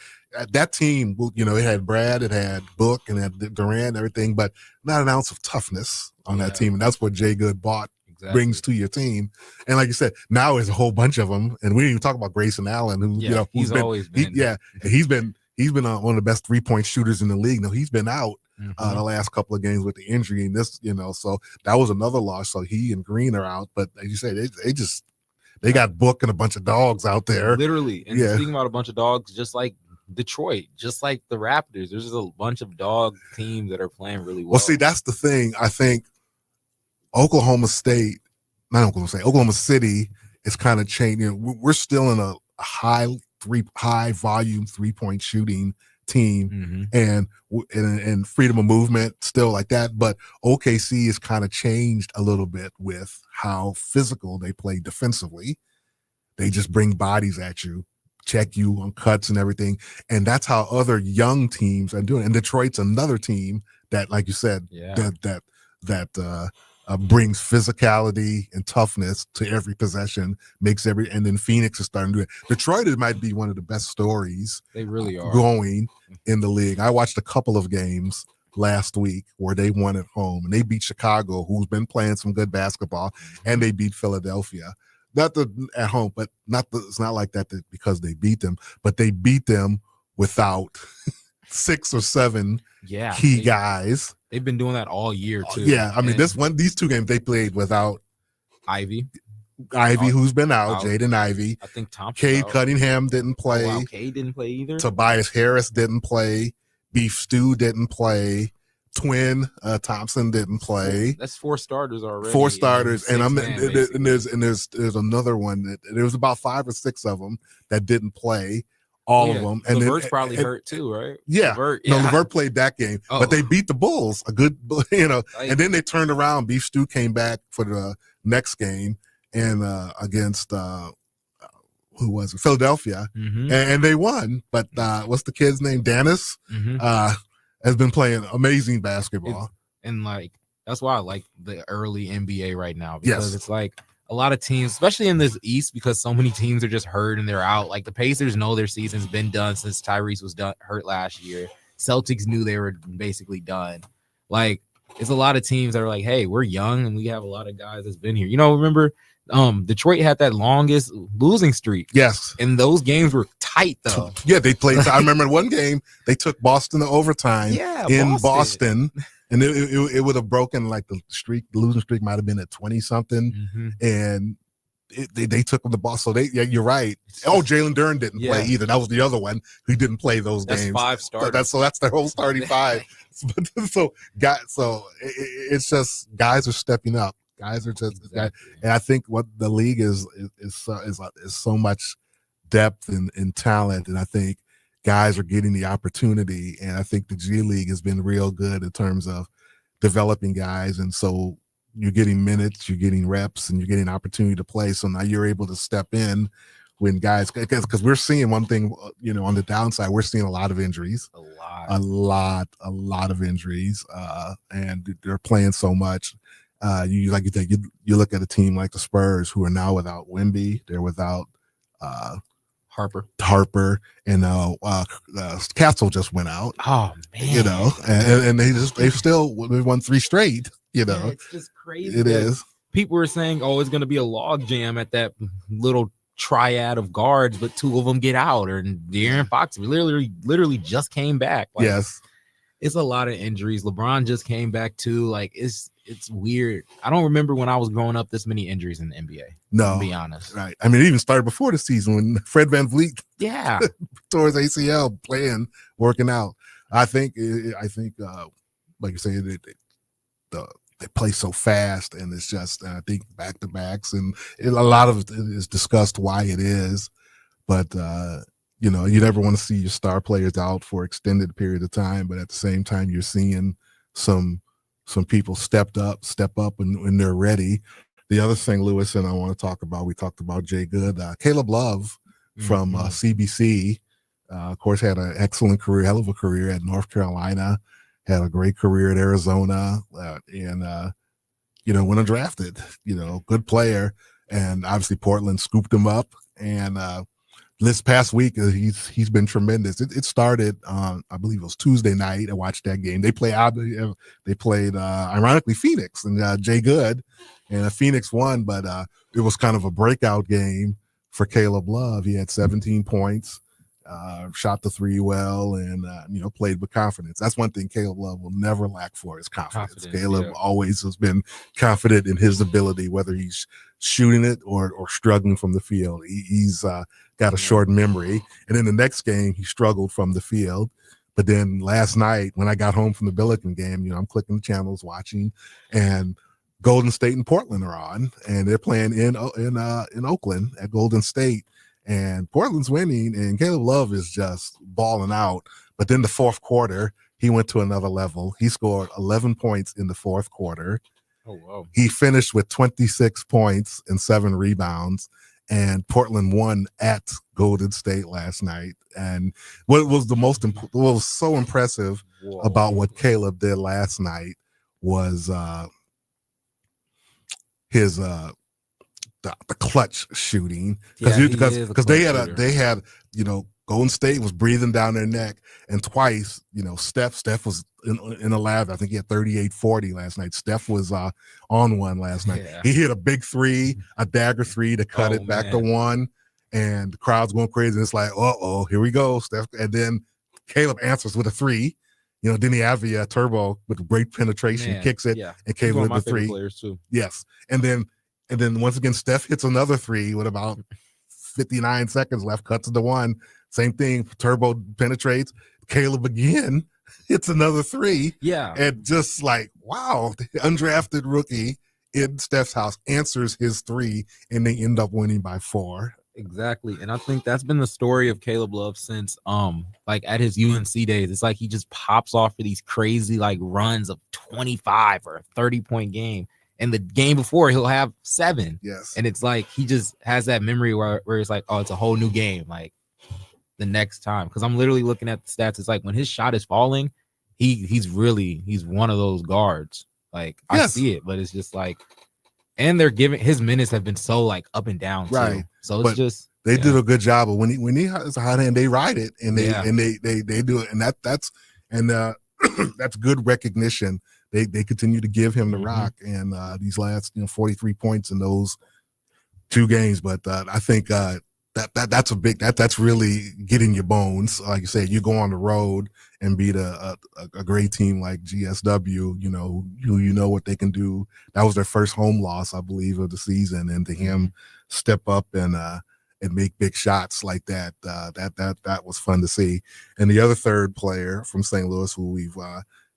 that team, it had Brad, it had Book, and it had Durant, everything, but not an ounce of toughness on that team. And that's what Jay Good brings to your team. And like you said, now there's a whole bunch of them. And we didn't even talk about Grayson Allen, who he's been one of the best 3-point shooters in the league. No, he's been out the last couple of games with the injury, and this, so that was another loss. So he and Green are out, but as you say, they got Book and a bunch of dogs out there. Literally. And speaking about a bunch of dogs, just like Detroit, just like the Raptors, there's just a bunch of dog teams that are playing really well. Well, see, that's the thing. I think Oklahoma City is kind of changing. We're still in a high volume 3-point shooting team and freedom of movement still like that. But OKC has kind of changed a little bit with how physical they play defensively. They just bring bodies at you, check you on cuts and everything. And that's how other young teams are doing. And Detroit's another team that, like you said, that brings physicality and toughness to every possession, and then Phoenix is starting to do it. Detroit, it might be one of the best stories they really are going in the league. I watched a couple of games last week where they won at home, and they beat Chicago, who's been playing some good basketball, and they beat Philadelphia. At home, but it's not like that because they beat them, but they beat them without 6 or 7 key guys. They've been doing that all year too. Yeah, I mean, these 2 games they played without Ivy, who's been out, Jaden Ivey. I think Thompson. Cade Cunningham didn't play. Oh, wow. Cade didn't play either. Tobias Harris didn't play. Beef Stew didn't play. Twin Thompson didn't play. That's 4 starters already. 4 starters, and there's another one that there was about 5 or 6 of them that didn't play. All of them, and LeVert's probably hurt too, right? Yeah, LeVert played that game, but they beat the Bulls. And then they turned around. Beef Stew came back for the next game and against who was it? Philadelphia, and they won. But what's the kid's name? Dennis. Has been playing amazing basketball. And that's why I like the early NBA right now, because it's like a lot of teams, especially in this East, because so many teams are just hurt and they're out. Like the Pacers know their season's been done since Tyrese was hurt last year. Celtics knew they were basically done. Like it's a lot of teams that are like, hey, we're young and we have a lot of guys that's been here. Remember Detroit had that longest losing streak. Yes. And those games were tight though. Yeah, they played. I remember one game they took Boston to overtime in Boston. And it would have broken the losing streak might have been at 20 something. And they took them to Boston. So you're right. Jalen Duren didn't play either. That was the other one who didn't play those games. 5 starters. So that's their whole starting 5. It's just guys are stepping up. Guys are just, and I think what the league is so much depth and talent, and I think guys are getting the opportunity, and I think the G League has been real good in terms of developing guys, and so you're getting minutes, you're getting reps, and you're getting opportunity to play. So now you're able to step in when guys, because we're seeing one thing, on the downside, we're seeing a lot of injuries, a lot of injuries, and they're playing so much. You look at a team like the Spurs, who are now without Wemby, they're without Harper, and Castle just went out. Oh man, and they won 3 straight. It's just crazy. It is. People were saying, it's going to be a log jam at that little triad of guards, but 2 of them get out, and De'Aaron Fox literally just came back. Yes. It's a lot of injuries. LeBron just came back too. It's weird. I don't remember when I was growing up this many injuries in the NBA. No, to be honest. Right. I mean, it even started before the season when Fred VanVleet tore his ACL working out. I think like you say, they play so fast, and it's just I think back-to-backs, and a lot of it is discussed why it is, but you never want to see your star players out for extended period of time, but at the same time, you're seeing some people step up when they're ready. The other thing, Lewis, and I want to talk about, we talked about Jay Good, Caleb Love from CBC, of course, had an excellent career, hell of a career at North Carolina, had a great career at Arizona, and went undrafted, good player. And obviously Portland scooped him up, and this past week, he's been tremendous. It started on, I believe it was Tuesday night. I watched that game. They played ironically Phoenix, and Jay Good, and Phoenix won, but it was kind of a breakout game for Caleb Love. He had 17 points, shot the 3 well, and played with confidence. That's one thing Caleb Love will never lack for, is confidence. Caleb always has been confident in his ability, whether he's shooting it or struggling from the field. He's got a short memory. And in the next game, he struggled from the field. But then last night, when I got home from the Billikens game, I'm clicking the channels, watching, and Golden State and Portland are on, and they're playing in Oakland at Golden State, and Portland's winning, and Caleb Love is just balling out. But then the fourth quarter, he went to another level. He scored 11 points in the fourth quarter. Oh, wow. He finished with 26 points and 7 rebounds. And Portland won at Golden State last night. And what was what was so impressive about what Caleb did last night was his the clutch shooting, because they had Golden State was breathing down their neck, and twice Steph was in the lab. I think he had 38-40 last night. Steph was on one last night. Yeah. He hit a big three, a dagger three to cut it back to one, and the crowd's going crazy. It's like, here we go, Steph. And then Caleb answers with a three. Then he had the turbo with great penetration, kicks it, and Caleb with the three. Players too. Yes, and then once again, Steph hits another three with about 59 seconds left, cuts to one. Same thing, turbo penetrates. Caleb again hits another three. Yeah, and just like, wow, the undrafted rookie in Steph's house answers his three, and they end up winning by 4. Exactly. And I think that's been the story of Caleb Love since like at his UNC days. It's like he just pops off for these crazy like runs of 25 or a 30-point game. And the game before he'll have 7. Yes. And it's like he just has that memory where it's like, oh, it's a whole new game. Like the next time. Because I'm literally looking at the stats. It's like when his shot is falling, he's one of those guards. Like I see it, but it's just like, and they're giving his minutes have been so like up and down too. Right. So it's just they did a good job of when he has a hot hand, they ride it and they do it, and that's that's good recognition. They continue to give him the rock, and these last 43 points in those 2 games. But I think that's really getting your bones. Like you said, you go on the road and beat a great team like GSW. You know what they can do. That was their first home loss, I believe, of the season, and to him step up and make big shots like that, that was fun to see. And the other third player from St. Louis, who we've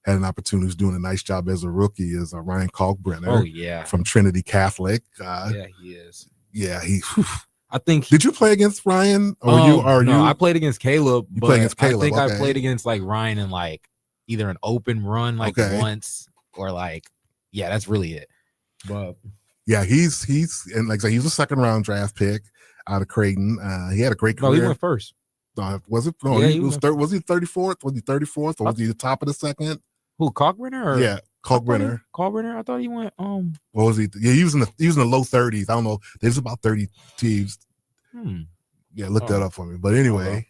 had an opportunity, who's doing a nice job as a rookie, is Ryan Kalkbrenner. Oh yeah, from Trinity Catholic. Yeah, he is. Yeah, I think. Did you play against Ryan? No, I played against Caleb. You played against Caleb. I think I played against like Ryan in like either an open run once or like that's really it. But yeah, he's and like I said, he was a 2nd round draft pick out of Creighton. He had a great career. No, he went first. Was it? No, he was third. Was he 34th? Was he 34th? Or was he the top of the 2nd? Who, Kalkbrenner? Yeah, Kalkbrenner. Kalkbrenner. I thought he went. What was he? Yeah, he was in the low 30s. I don't know. There's about 30 teams. Yeah, look that up for me. But anyway,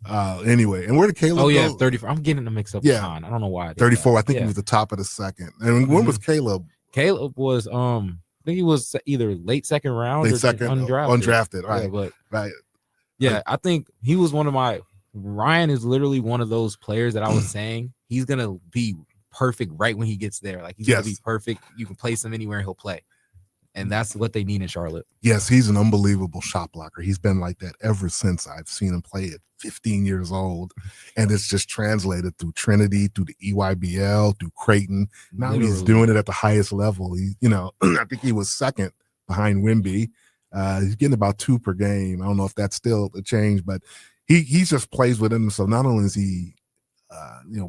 Anyway, and where did Caleb go? 34. I'm getting the mix up. Yeah, I don't know why. 34. I think he was the top of the 2nd. And when was Caleb? Caleb was I think he was either late 2nd round or undrafted. Right, right. Yeah, I think he was one of my. Ryan is literally one of those players that I was saying he's gonna be perfect right when he gets there. Like he's gonna be perfect. You can place him anywhere and he'll play. And that's what they need in Charlotte. Yes, he's an unbelievable shot blocker. He's been like that ever since I've seen him play at 15 years old. And it's just translated through Trinity, through the EYBL, through Creighton. Now he's doing it at the highest level. I think he was 2nd behind Wemby. He's getting about 2 per game. I don't know if that's still a change, but he just plays within him. So not only is he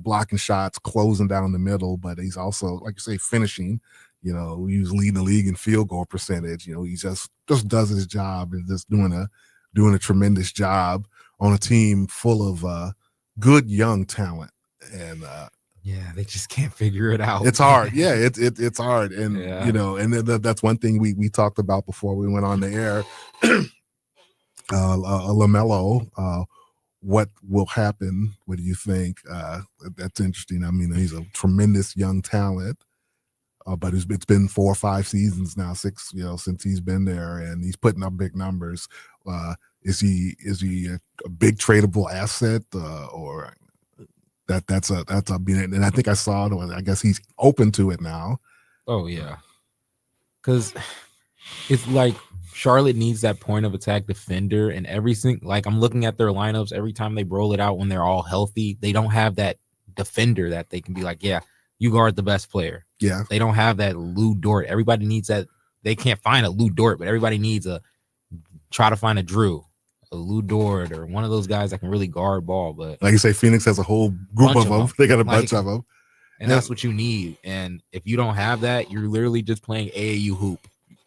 blocking shots, closing down the middle, but he's also, like you say, finishing. He was leading the league in field goal percentage. He just does his job and just doing a tremendous job on a team full of good young talent. And they just can't figure it out. It's hard. Yeah, it's hard. And and that's one thing we talked about before we went on the air. LaMelo, what will happen? What do you think? That's interesting. I mean, he's a tremendous young talent. But it's been 4 or 5 seasons now, 6, since he's been there, and he's putting up big numbers. Is he a big tradable asset, or that's a and I think I saw it. I guess he's open to it now. Oh yeah, because it's like Charlotte needs that point of attack defender, and everything. Like I'm looking at their lineups every time they roll it out when they're all healthy. They don't have that defender that they can be like, you guard the best player. Yeah. They don't have that Lou Dort. Everybody needs that. They can't find a Lou Dort, but everybody needs try to find a Drew. a Lou Dort or one of those guys that can really guard ball. But like you say, Phoenix has a whole group of them. They got a bunch of them. And that's what you need. And if you don't have that, you're literally just playing AAU hoop.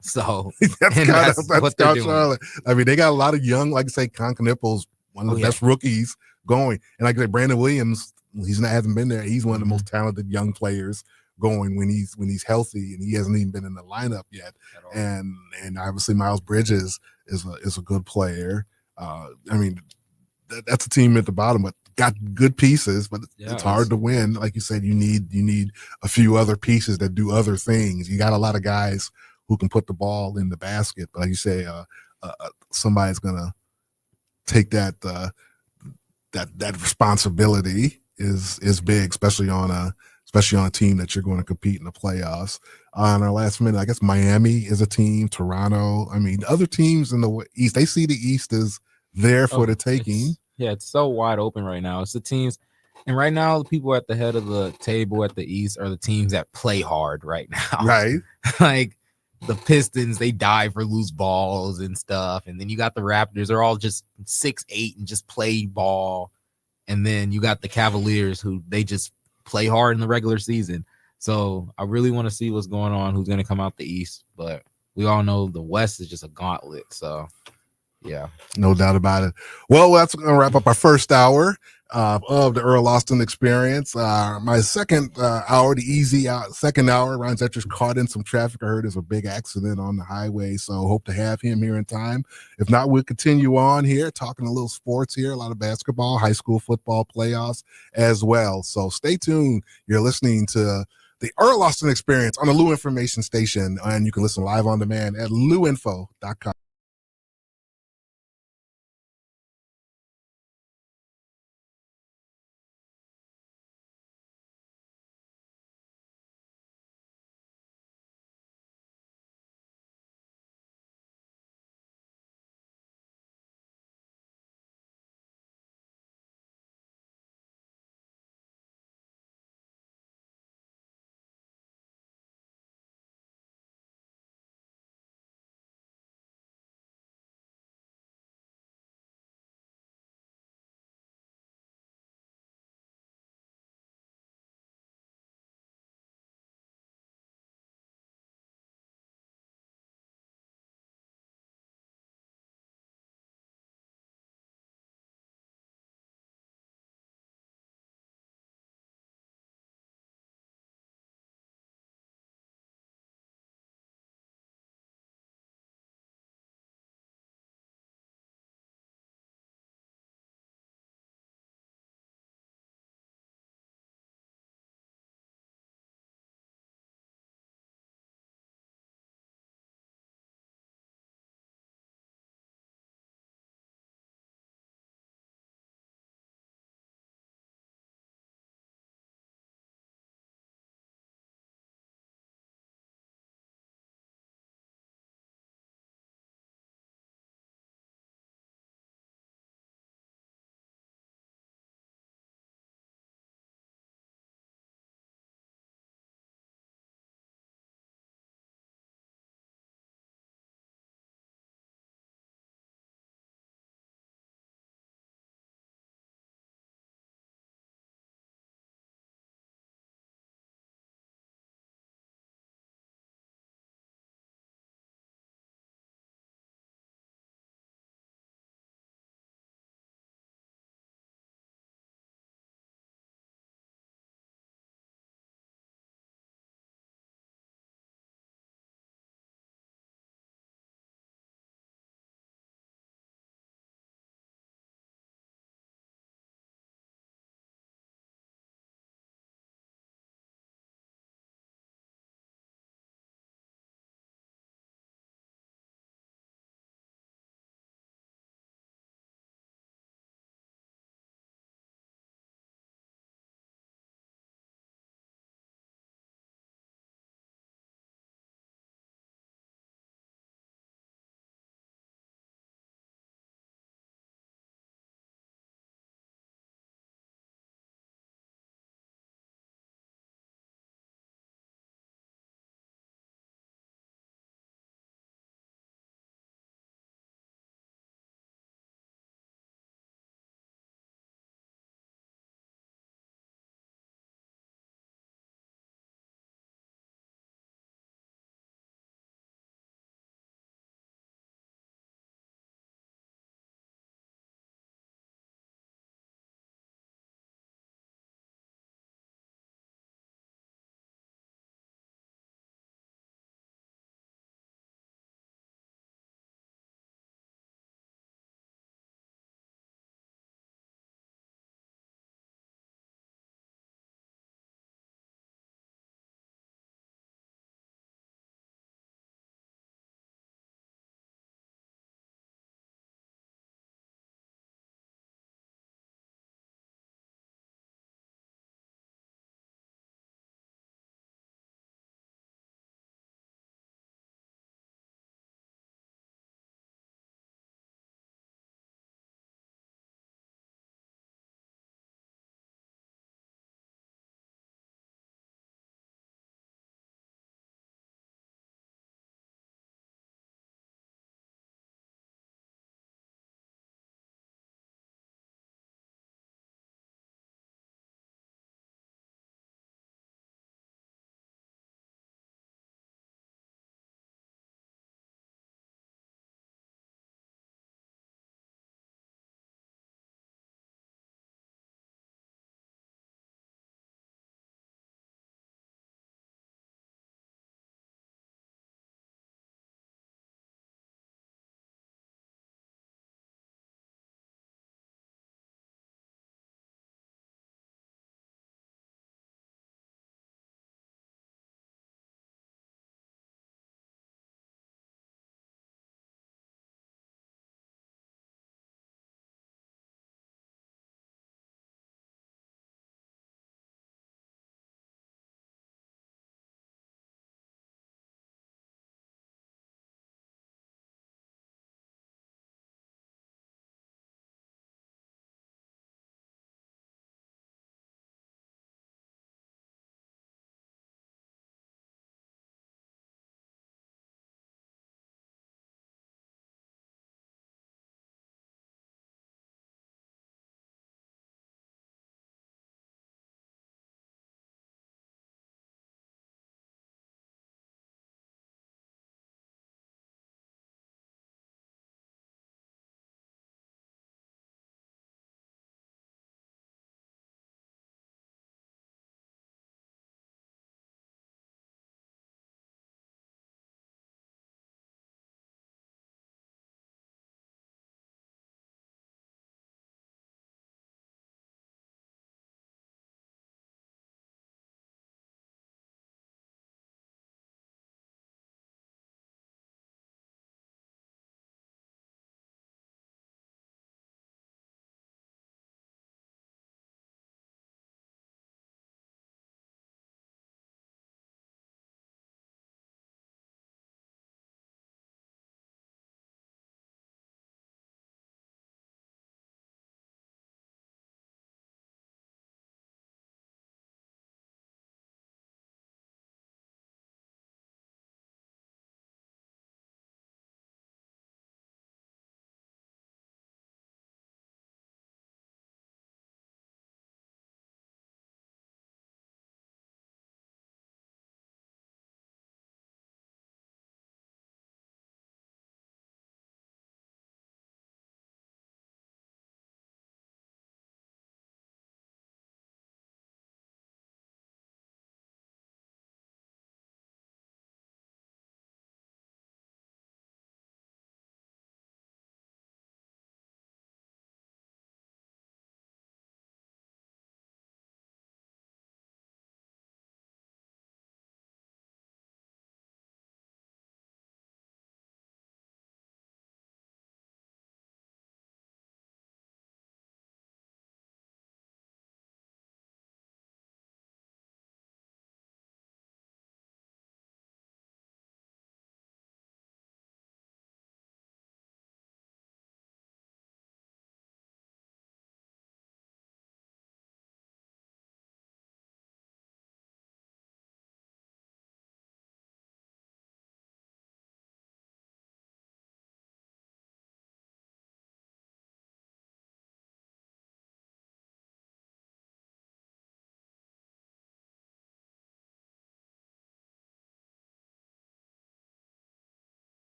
So that's what they're doing. Charlotte. I mean, they got a lot of young, like I say, Concaniple's one of the best rookies going. And like I say, Brandon Williams, hasn't been there. He's one of the most talented young players going when he's healthy, and he hasn't even been in the lineup yet. And obviously Miles Bridges is a good player. I mean, that's a team at the bottom, but got good pieces, but it's hard to win. Like you said, you need a few other pieces that do other things. You got a lot of guys who can put the ball in the basket, but like you say, somebody's gonna take that responsibility is big, especially on a team that you're going to compete in the playoffs. On our last minute, I guess Miami is a team. Toronto. I mean, other teams in the East, they see the East as there for the taking. It's so wide open right now. It's the teams, and right now the people at the head of the table at the East are the teams that play hard right now. Right, like the Pistons, they die for loose balls and stuff, and then you got the Raptors. They're all just 6'8" and just play ball, and then you got the Cavaliers who they just play hard in the regular season. So I really want to see what's going on, who's going to come out the East, but we all know the West is just a gauntlet. So yeah, no doubt about it. Well, that's going to wrap up our first hour of the Earl Austin experience. My second hour, the easy second hour, Ryan Zetcher's caught in some traffic. I heard there's a big accident on the highway, so hope to have him here in time. If not, we'll continue on here, talking a little sports here, a lot of basketball, high school football playoffs as well. So stay tuned. You're listening to the Earl Austin experience on the Lou Information Station, and you can listen live on demand at louinfo.com.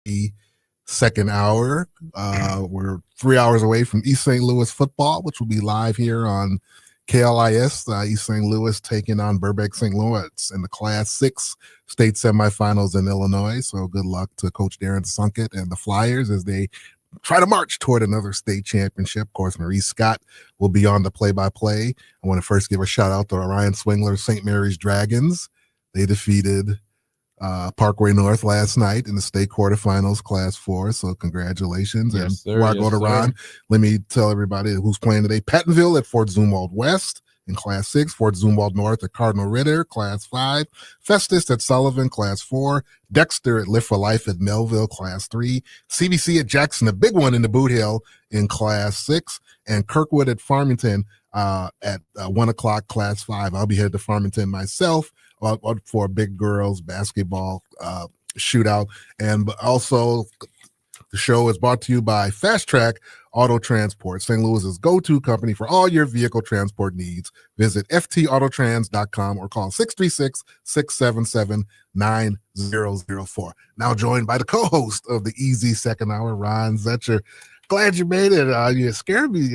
the second hour. We're 3 hours away from East St. Louis football, which will be live here on KLIS. East St. Louis taking on Burbank St. Louis in the Class 6 state semifinals in Illinois. So good luck to Coach Darren Sunkett and the Flyers as they try to march toward another state championship. Of course, Maurice Scott will be on the play-by-play. I want to first give a shout-out to Ryan Swingler's St. Mary's Dragons. They defeated Parkway North last night in the state quarterfinals, Class 4. So congratulations. Yes, and sir, before I go to Ron, let me tell everybody who's playing today. Pattonville at Fort Zumwalt West in Class 6, Fort Zumwalt North at Cardinal Ritter, Class 5, Festus at Sullivan, Class 4, Dexter at Live for Life at Melville, Class 3, CBC at Jackson, a big one in the Boot Hill in Class 6, and Kirkwood at Farmington at 1 o'clock, Class 5. I'll be headed to Farmington myself for a big girls basketball shootout. And also, the show is brought to you by Fast Track Auto Transport, St. Louis's go-to company for all your vehicle transport needs. Visit ftautotrans.com or call 636-677-9004. Now joined by the co-host of the Easy Second Hour, Ron Zetcher. Glad you made it. You scared me.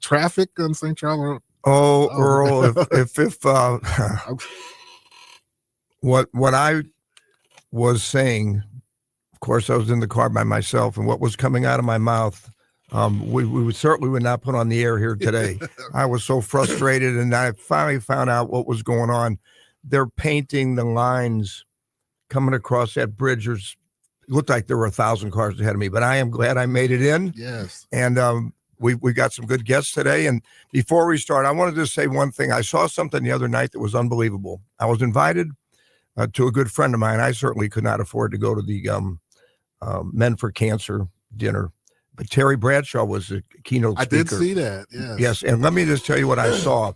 Traffic on St. Charles. Oh, Earl, if what I was saying, of course, I was in the car by myself, and what was coming out of my mouth, we would not put on the air here today. I was so frustrated, and I finally found out what was going on. They're painting the lines coming across that bridge. It looked like there were 1,000 cars ahead of me, but I am glad I made it in. Yes. And we got some good guests today. And before we start, I wanted to say one thing. I saw something the other night that was unbelievable. I was invited to a good friend of mine. I certainly could not afford to go to the Men for Cancer dinner, but Terry Bradshaw was the keynote speaker. I did see that. Yes. Yes. And let me just tell you what I saw.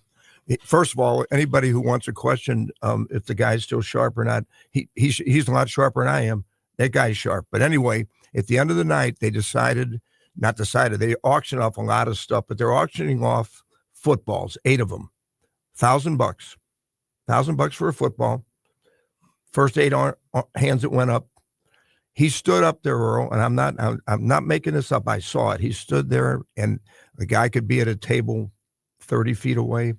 First of all, anybody who wants a question, if the guy's still sharp or not, he's a lot sharper than I am. That guy's sharp. But anyway, at the end of the night, they they auctioned off a lot of stuff, but they're auctioning off footballs, 8 of them, $1,000, $1,000 for a football. First 8 hands that went up. He stood up there, Earl, and I'm not making this up. I saw it. He stood there, and the guy could be at a table 30 feet away.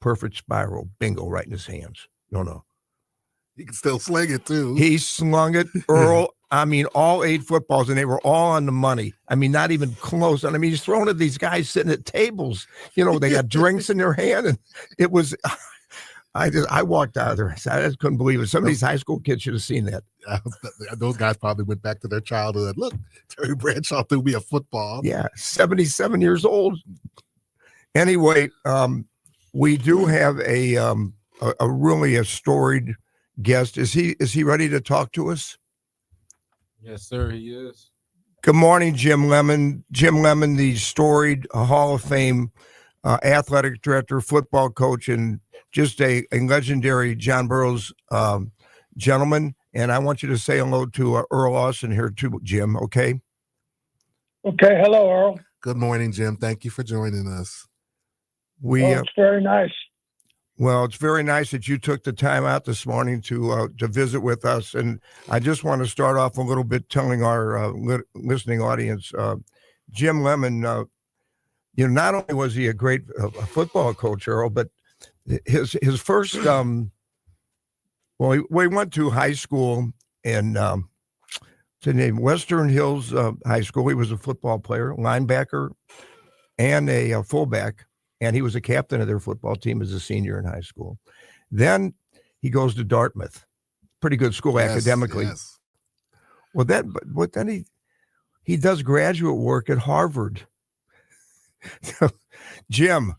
Perfect spiral, bingo, right in his hands. No. He can still sling it too. He slung it, Earl. I mean, all 8 footballs, and they were all on the money. I mean, not even close. And I mean, he's throwing at these guys sitting at tables. You know, they got drinks in their hand, and it was. I walked out of there. I just couldn't believe it. Some of these high school kids should have seen that. Those guys probably went back to their childhood. Look, Terry Bradshaw threw me a football. Yeah, 77 years old. Anyway, we do have a really storied guest. Is he ready to talk to us? Yes, sir, he is. Good morning, Jim Lemon. Jim Lemon, the storied Hall of Fame athletic director, football coach, and just a legendary John Burroughs gentleman. And I want you to say hello to Earl Austin here too, Jim, okay? Okay. Hello, Earl. Good morning, Jim. Thank you for joining us. It's very nice. Well, it's very nice that you took the time out this morning to visit with us. And I just want to start off a little bit telling our listening audience, Jim Lemon, not only was he a great football coach, Earl, but his first, we went to high school in Western Hills High School. He was a football player, linebacker, and a fullback. And he was a captain of their football team as a senior in high school. Then he goes to Dartmouth, pretty good school academically. Yes. Well, then he does graduate work at Harvard. Jim,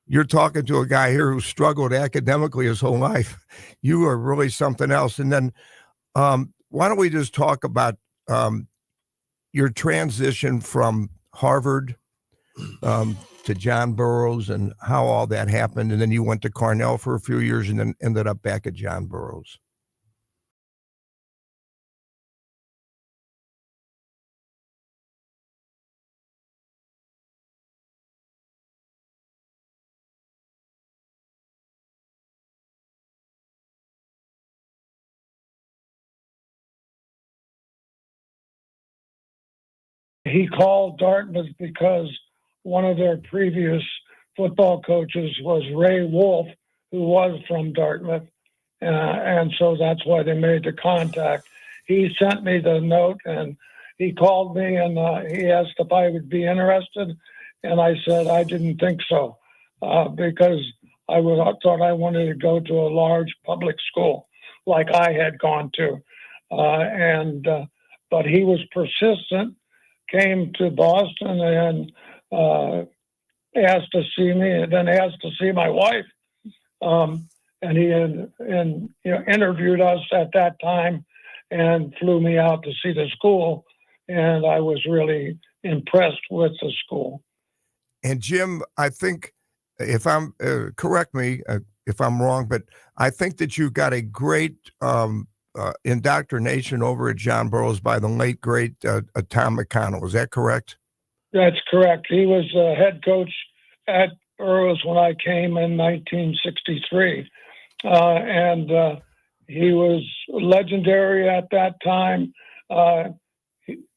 you're talking to a guy here who struggled academically his whole life. You are really something else. And then why don't we just talk about your transition from Harvard to John Burroughs and how all that happened. And then you went to Cornell for a few years and then ended up back at John Burroughs. He called Dartmouth because one of their previous football coaches was Ray Wolf, who was from Dartmouth. And so that's why they made the contact. He sent me the note, and he called me, and he asked if I would be interested. And I said I didn't think so, because I thought I wanted to go to a large public school like I had gone to. But he was persistent, came to Boston and asked to see me, and then asked to see my wife. And he interviewed us at that time and flew me out to see the school. And I was really impressed with the school. And Jim, I think, if I'm correct me if I'm wrong, but I think that you got a great indoctrination over at John Burroughs by the late great Tom McConnell. Is that correct? That's correct. He was head coach at Burroughs when I came in 1963. And he was legendary at that time.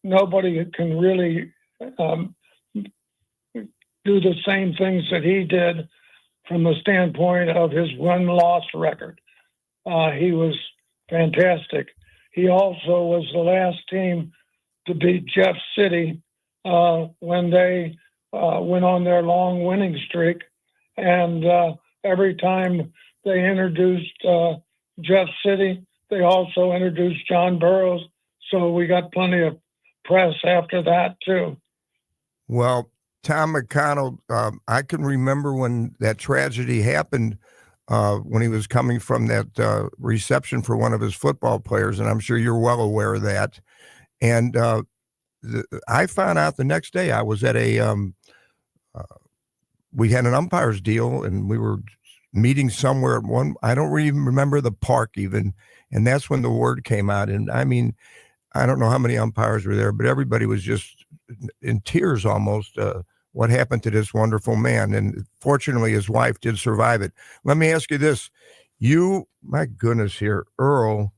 Nobody can really do the same things that he did from the standpoint of his win-loss record. He was fantastic. He also was the last team to beat Jeff City when they went on their long winning streak. And every time they introduced Jeff City, they also introduced John Burroughs. So we got plenty of press after that, too. Well, Tom McConnell, I can remember when that tragedy happened, when he was coming from that reception for one of his football players, and I'm sure you're well aware of that. And I found out the next day. I was at we had an umpires deal, and we were meeting somewhere at one, I don't even remember the park even, and that's when the word came out. And I mean, I don't know how many umpires were there, but everybody was just in tears almost, what happened to this wonderful man. And fortunately, his wife did survive it. Let me ask you this. My goodness here, Earl,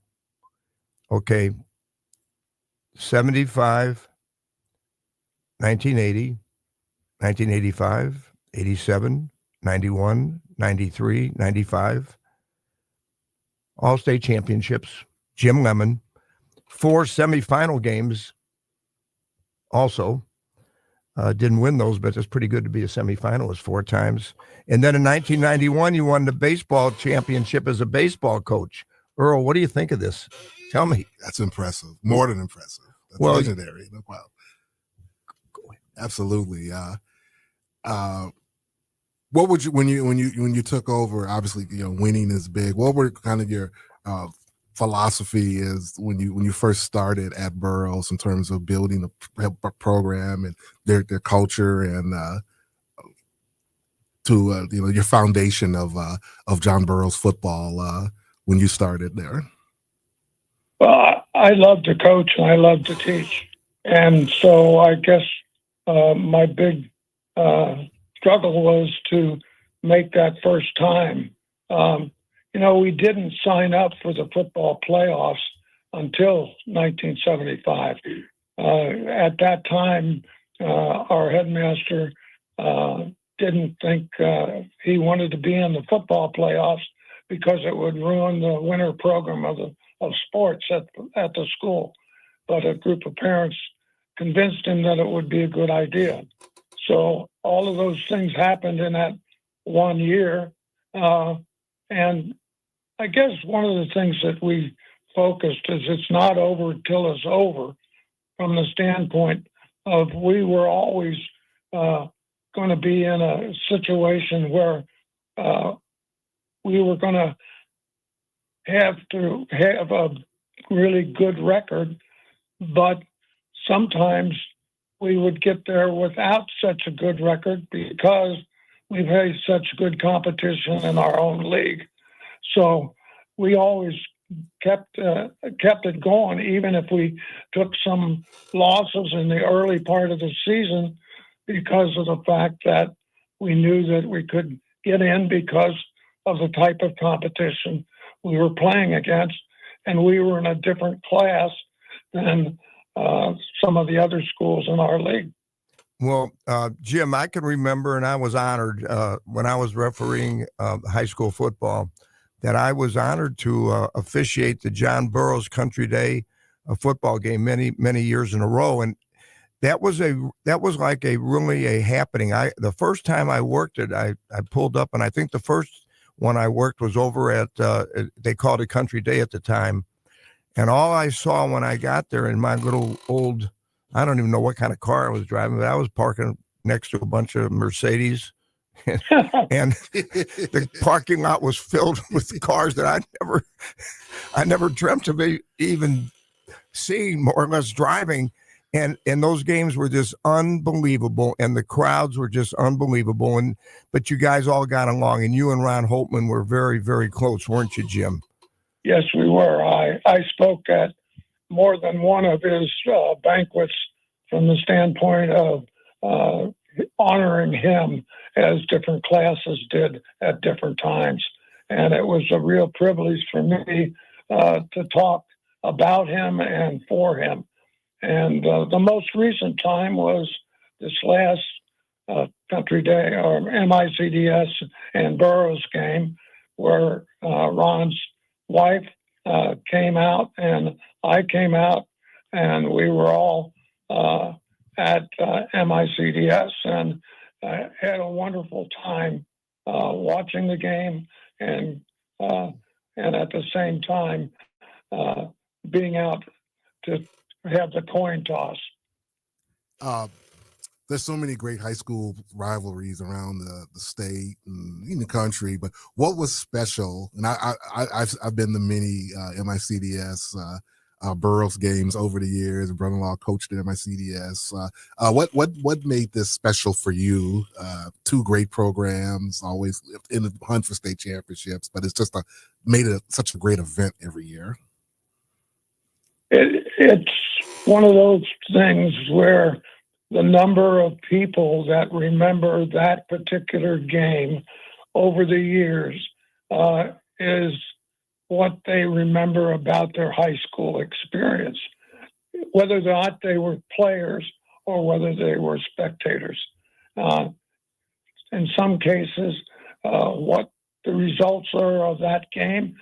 okay, 75, 1980, 1985, 87, 91, 93, 95, all-state championships, Jim Lemon, 4 semifinal games also. Didn't win those, but it's pretty good to be a semifinalist 4 times. And then in 1991, you won the baseball championship as a baseball coach. Earl, what do you think of this? Tell me. That's impressive. More than impressive. That's legendary. Wow. Absolutely. What would you, when you took over, obviously, winning is big. What were kind of your philosophy is when you first started at Burroughs in terms of building a program and their culture and your foundation of John Burroughs football when you started there? Well, I love to coach and I love to teach, and so I guess my big struggle was to make that first time. We didn't sign up for the football playoffs until 1975. At that time, our headmaster didn't think he wanted to be in the football playoffs because it would ruin the winter program of sports at the school. But a group of parents convinced him that it would be a good idea. So all of those things happened in that one year. And I guess one of the things that we focused is it's not over till it's over, from the standpoint of we were always going to be in a situation where we were going to have a really good record, but sometimes we would get there without such a good record because we've had such good competition in our own league. So we always kept it going, even if we took some losses in the early part of the season, because of the fact that we knew that we could get in because of the type of competition we were playing against, and we were in a different class than some of the other schools in our league. Well, Jim, I can remember, and I was honored when I was refereeing high school football, that I was honored to officiate the John Burroughs Country Day football game many years in a row, and that was like a happening. The first time I worked it, I pulled up, and I think the first one I worked was over at they called it Country Day at the time, and all I saw when I got there in my little old, I don't even know what kind of car I was driving, but I was parking next to a bunch of Mercedes. And the parking lot was filled with cars that I never dreamt of even seeing, more or less driving. And those games were just unbelievable, and the crowds were just unbelievable. But you guys all got along, and you and Ron Holtman were very, very close, weren't you, Jim? Yes, we were. I spoke at more than one of his banquets from the standpoint of honoring him as different classes did at different times. And it was a real privilege for me to talk about him and for him. And the most recent time was this last Country Day or MICDS and Burroughs game, where Ron's wife came out and I came out, and we were all at MICDS and had a wonderful time watching the game and at the same time being out to have the coin toss. There's so many great high school rivalries around the state and in the country, but what was special? And I've been to many MICDS Burroughs games over the years. A brother-in-law coached at MICDS. What made this special for you? Two great programs, always in the hunt for state championships, but it's just made it such a great event every year. It's one of those things where the number of people that remember that particular game over the years is what they remember about their high school experience, whether or not they were players or whether they were spectators. In some cases, what the results are of that game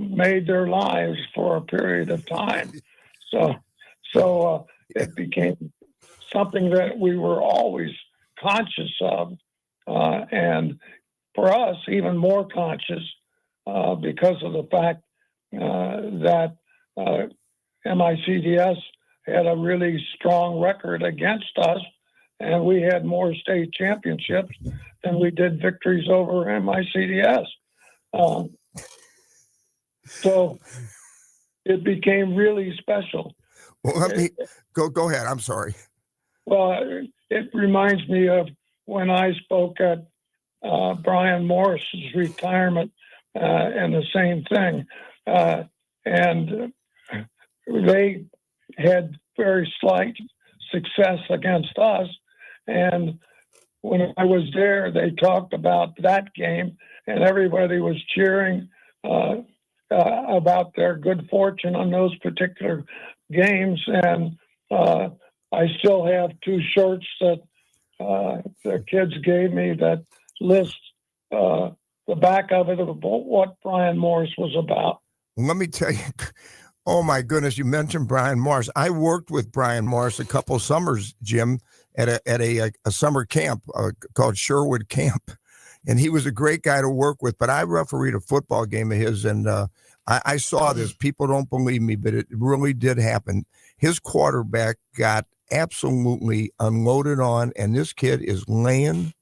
made their lives for a period of time. So it became something that we were always conscious of, and for us, even more conscious because of the fact that MICDS had a really strong record against us, and we had more state championships than we did victories over MICDS. So it became really special. Well, let me go ahead. I'm sorry. Well, it reminds me of when I spoke at Brian Morris's retirement and the same thing. And they had very slight success against us. And when I was there, they talked about that game, and everybody was cheering about their good fortune on those particular games. And I still have two shirts that the kids gave me that list the back of it of what Brian Morris was about. Let me tell you, oh my goodness, you mentioned Brian Morris. I worked with Brian Morris a couple of summers, Jim, at a summer camp called Sherwood Camp. And he was a great guy to work with, but I refereed a football game of his, and I saw this. People don't believe me, but it really did happen. His quarterback got absolutely unloaded on, and this kid is laying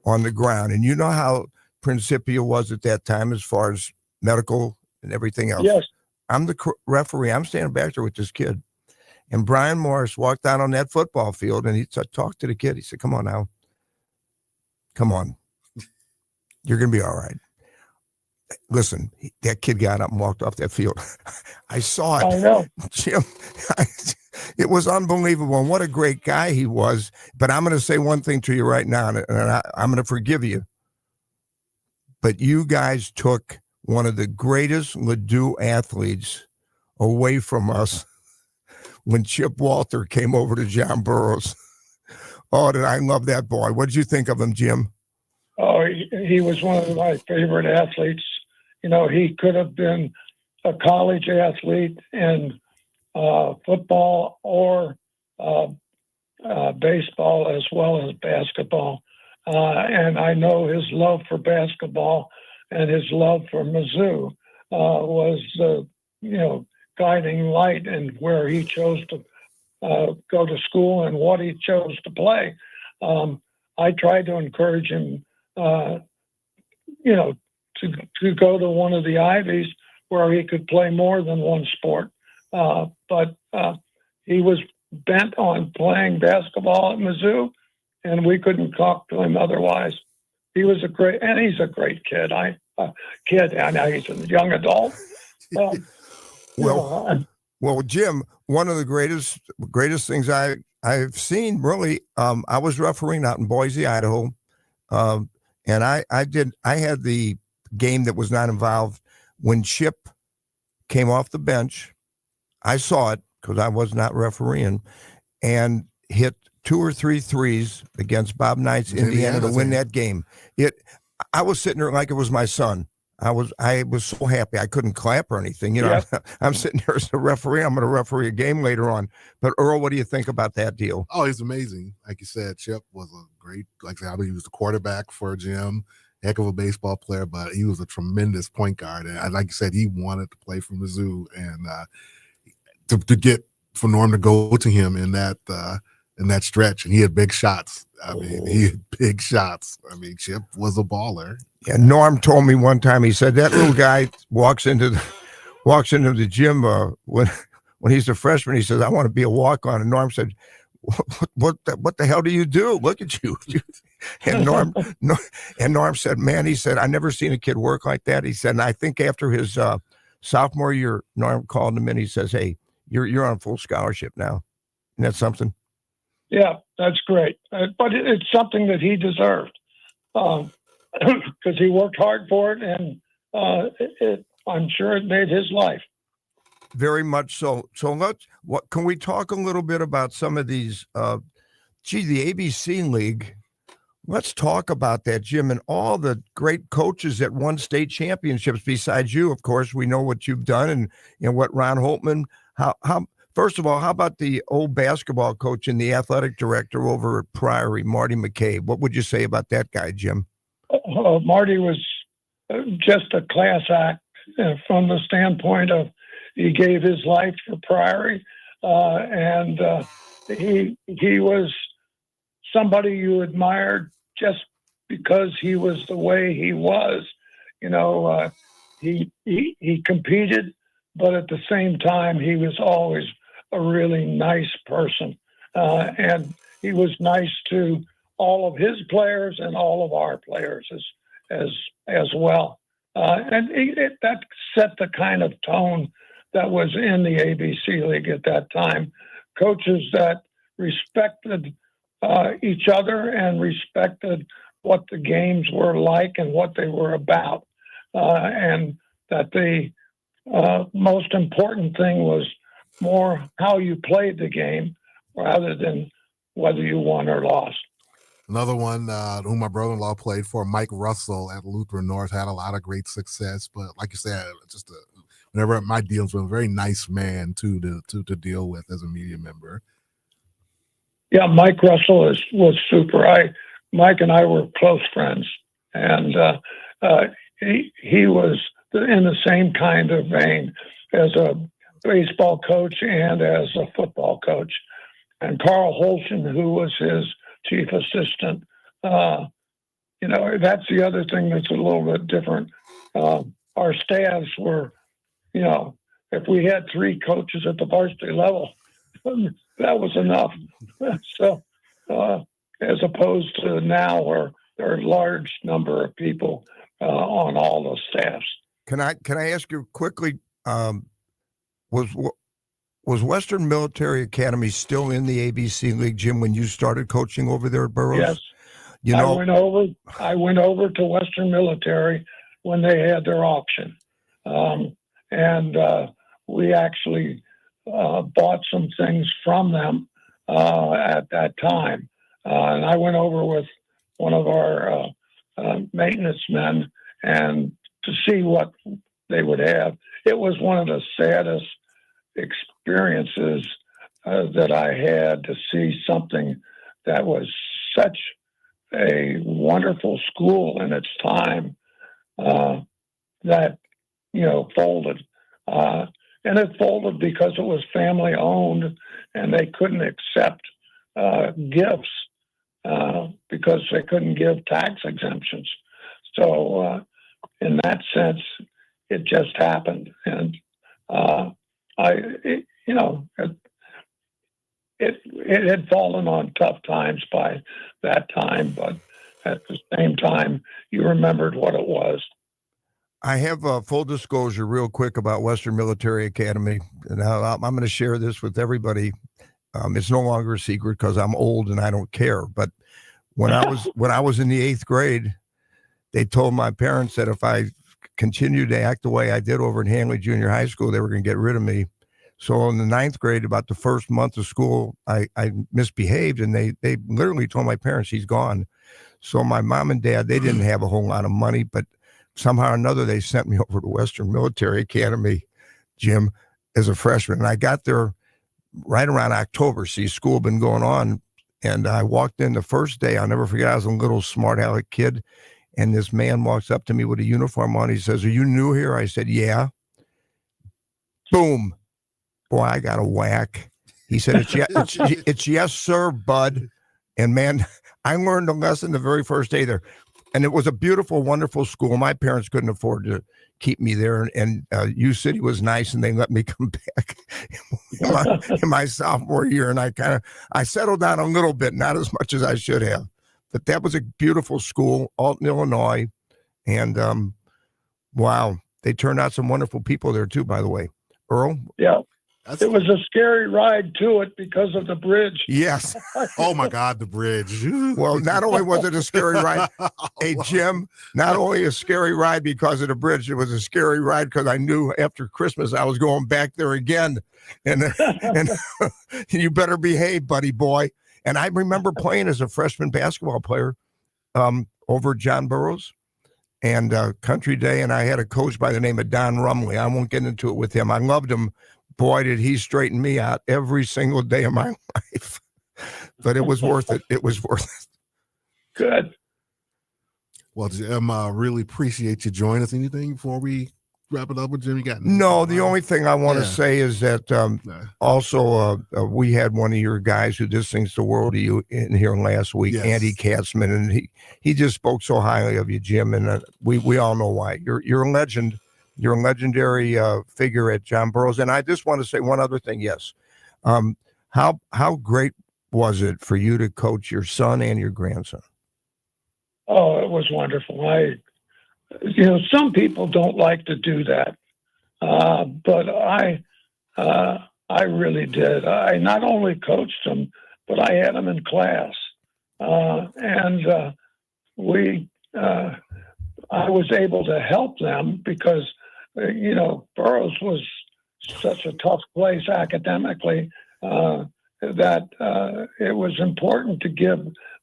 on the ground. And you know how Principia was at that time as far as medical and everything else. Yes. I'm the referee. I'm standing back there with this kid. And Brian Morris walked out on that football field, and he talked to the kid. He said, "Come on now. Come on. You're going to be all right." Listen, that kid got up and walked off that field. I saw it. I know. Jim, it was unbelievable. And what a great guy he was. But I'm going to say one thing to you right now, and I'm going to forgive you. But you guys took one of the greatest Ladue athletes away from us when Chip Walter came over to John Burroughs. Oh, did I love that boy. What did you think of him, Jim? Oh, he was one of my favorite athletes. You know, he could have been a college athlete in football or baseball as well as basketball. And I know his love for basketball and his love for Mizzou was the, guiding light in where he chose to go to school and what he chose to play. I tried to encourage him, to go to one of the Ivies where he could play more than one sport. But he was bent on playing basketball at Mizzou, and we couldn't talk to him otherwise. He's a great kid. I know he's a young adult. Well, Jim, one of the greatest things I've seen, really, I was refereeing out in Boise, Idaho, and I had the game that was not involved when Chip came off the bench. I saw it because I was not refereeing, and hit 2 or 3 threes against Bob Knight's Indiana to win that game. I was sitting there like it was my son. I was so happy. I couldn't clap or anything. Yep. I'm sitting there as a referee. I'm going to referee a game later on. But Earl, what do you think about that deal? Oh, he's amazing. Like you said, Chip was a great, he was the quarterback for Jim, heck of a baseball player, but he was a tremendous point guard. And like you said, he wanted to play for Mizzou, and to get for Norm to go to him in that stretch, and he had big shots. Chip was a baller. Yeah, Norm told me one time, he said that little guy walks into the gym when he's a freshman. He says, "I want to be a walk-on." And Norm said, "What the hell do you do? Look at you." And Norm said, "Man," he said, "I never seen a kid work like that." He said, and I think after his sophomore year, Norm called him in. He says, "Hey, you're on full scholarship now." Isn't that something? Yeah, that's great. But it's something that he deserved. Because he worked hard for it, and I'm sure it made his life. Very much so. So can we talk a little bit about some of these? The ABC League. Let's talk about that, Jim, and all the great coaches that won state championships. Besides you, of course, we know what you've done and what Ron Holtman. How first of all, how about the old basketball coach and the athletic director over at Priory, Marty McCabe? What would you say about that guy, Jim? Marty was just a class act from the standpoint of he gave his life for Priory, and he was somebody you admired just because he was the way he was. He competed, but at the same time, he was always a really nice person, and he was nice to all of his players and all of our players as well. And that set the kind of tone that was in the ABC League at that time. Coaches that respected each other and respected what the games were like and what they were about. And that the most important thing was more how you played the game rather than whether you won or lost. Another one who my brother-in-law played for, Mike Russell at Lutheran North, had a lot of great success. But like you said, whenever my dealings with a very nice man to deal with as a media member. Yeah, Mike Russell was super. Mike and I were close friends, and he was in the same kind of vein as a baseball coach and as a football coach. And Carl Holston, who was his chief assistant, that's the other thing that's a little bit different. Our staffs were, if we had 3 coaches at the varsity level, that was enough. So, as opposed to now where there are a large number of people on all those staffs. Can I ask you quickly? Was Western Military Academy still in the ABC League, Jim, when you started coaching over there at Burroughs? Yes. I went over to Western Military when they had their auction. And we actually bought some things from them at that time. And I went over with one of our maintenance men and to see what they would have. It was one of the saddest experiences that I had to see something that was such a wonderful school in its time that, folded. And it folded because it was family owned and they couldn't accept gifts because they couldn't give tax exemptions. So in that sense, it just happened. And it had fallen on tough times by that time, but at the same time, you remembered what it was. I have a full disclosure real quick about Western Military Academy. And I'm going to share this with everybody. It's no longer a secret because I'm old and I don't care. But when I was in the 8th grade, they told my parents that if I continued to act the way I did over in Hanley Junior High School, they were going to get rid of me. So in the 9th grade, about the first month of school, I misbehaved, and they literally told my parents he's gone. So my mom and dad, they didn't have a whole lot of money, but somehow or another, they sent me over to Western Military Academy, Jim, as a freshman. And I got there right around October. See, school had been going on. And I walked in the first day. I'll never forget. I was a little smart aleck kid. And this man walks up to me with a uniform on. He says, "Are you new here?" I said, "Yeah." Boom. Boy, I got a whack. He said, it's yes, sir, bud. And man, I learned a lesson the very first day there. And it was a beautiful, wonderful school. My parents couldn't afford to keep me there. And U City was nice, and they let me come back in my sophomore year. And I settled down a little bit, not as much as I should have. But that was a beautiful school, Alton, Illinois. And wow, they turned out some wonderful people there too, by the way. Earl? Yeah. It was a scary ride to it because of the bridge. Yes. Oh my God, the bridge. Well, not only was it a scary ride, hey, Jim, not only a scary ride because of the bridge, it was a scary ride because I knew after Christmas I was going back there again. And you better behave, buddy boy. And I remember playing as a freshman basketball player over at John Burroughs and Country Day, and I had a coach by the name of Don Rumley. I won't get into it with him. I loved him. Boy, did he straighten me out every single day of my life. But it was worth it. It was worth it. Good. Well, Jim, really appreciate you joining us. Anything before we wrap it up with Jim? You got no, the only thing I want to say is that also we had one of your guys who did Things the World to You in here last week, yes. Andy Katzman, and he just spoke so highly of you, Jim, and we all know why. You're a legend. You're a legendary figure at John Burroughs. And I just want to say one other thing. Yes. How great was it for you to coach your son and your grandson? Oh, it was wonderful. Some people don't like to do that. But I really did. I not only coached them, but I had them in class. I was able to help them because Burroughs was such a tough place academically that it was important to give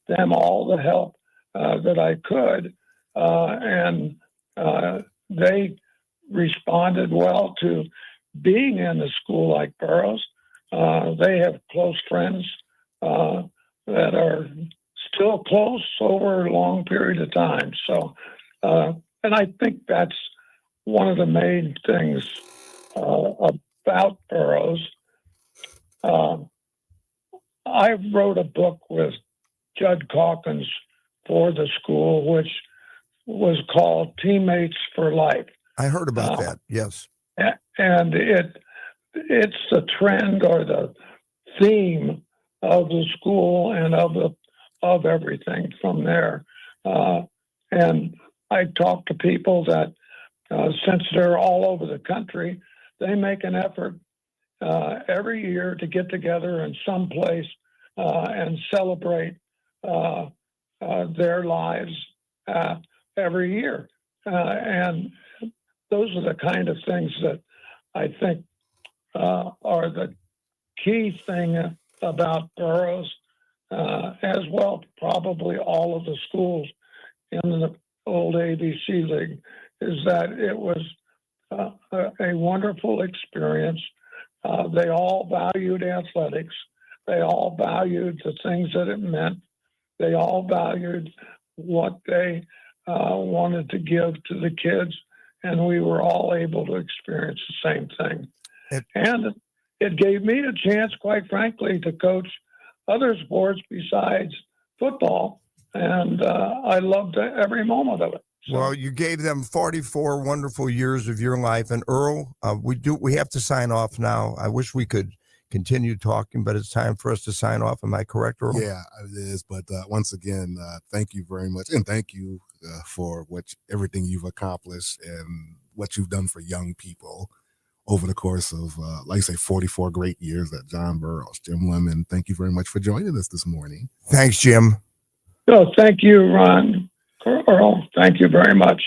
them all the help that I could. And they responded well to being in a school like Burroughs. They have close friends that are still close over a long period of time. So, and I think that's one of the main things about Burroughs. I wrote a book with Judd Calkins for the school, which was called Teammates for Life. I heard about that, yes. And it's the trend or the theme of the school and of everything from there. And I talk to people that since they're all over the country, they make an effort every year to get together in some place and celebrate their lives every year. And those are the kind of things that I think are the key thing about Burroughs, as well, probably all of the schools in the old ABC League, is that it was a wonderful experience. They all valued athletics. They all valued the things that it meant. They all valued what they wanted to give to the kids, and we were all able to experience the same thing. And it gave me a chance, quite frankly, to coach other sports besides football, and I loved every moment of it. So, well, you gave them 44 wonderful years of your life. And Earl, we have to sign off now. I wish we could continue talking, but it's time for us to sign off. Am I correct, Earl? Yeah, it is. But once again, thank you very much, and thank you for everything you've accomplished and what you've done for young people over the course of, like I say, 44 great years at John Burroughs. Jim Lemon, thank you very much for joining us this morning. Thanks, Jim. no, thank you, Ron. Earl, thank you very much.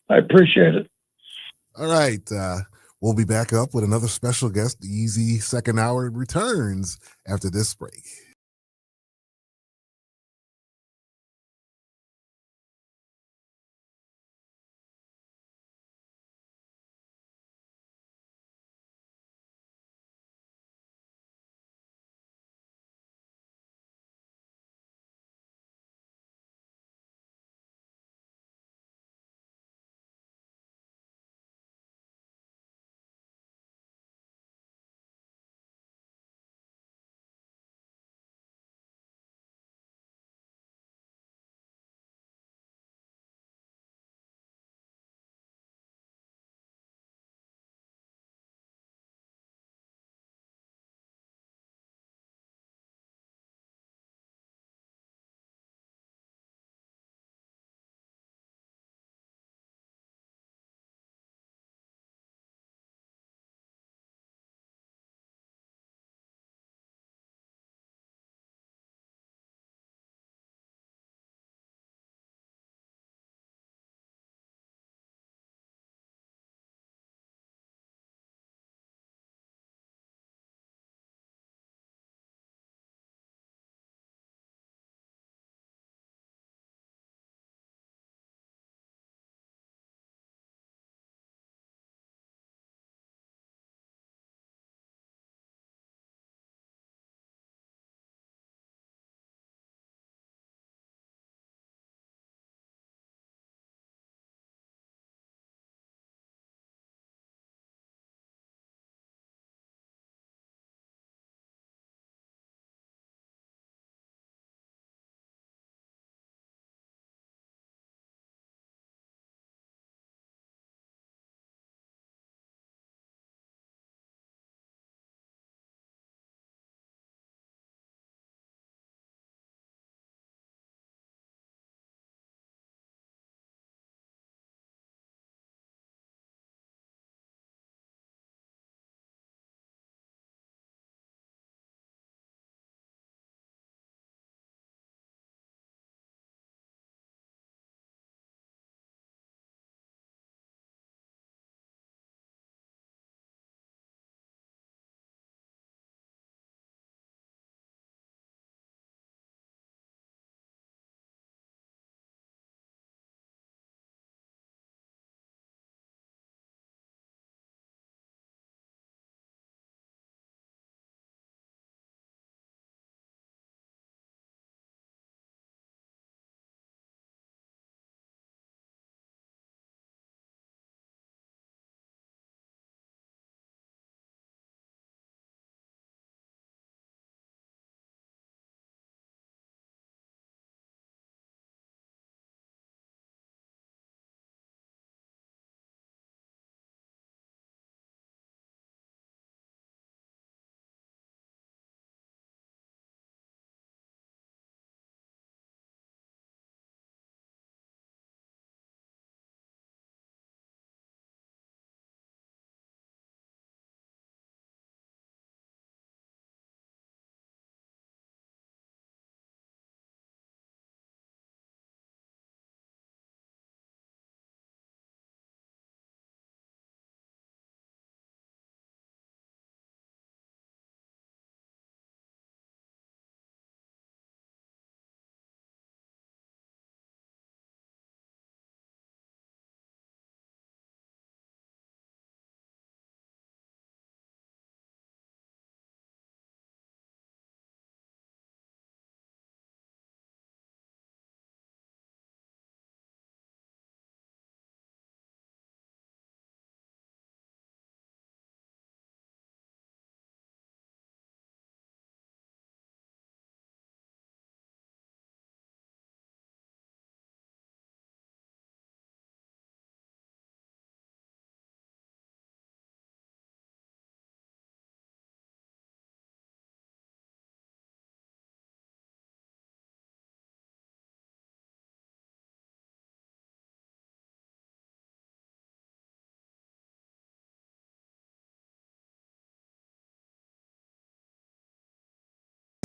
I appreciate it. All right. We'll be back up with another special guest. The Easy Second Hour returns after this break.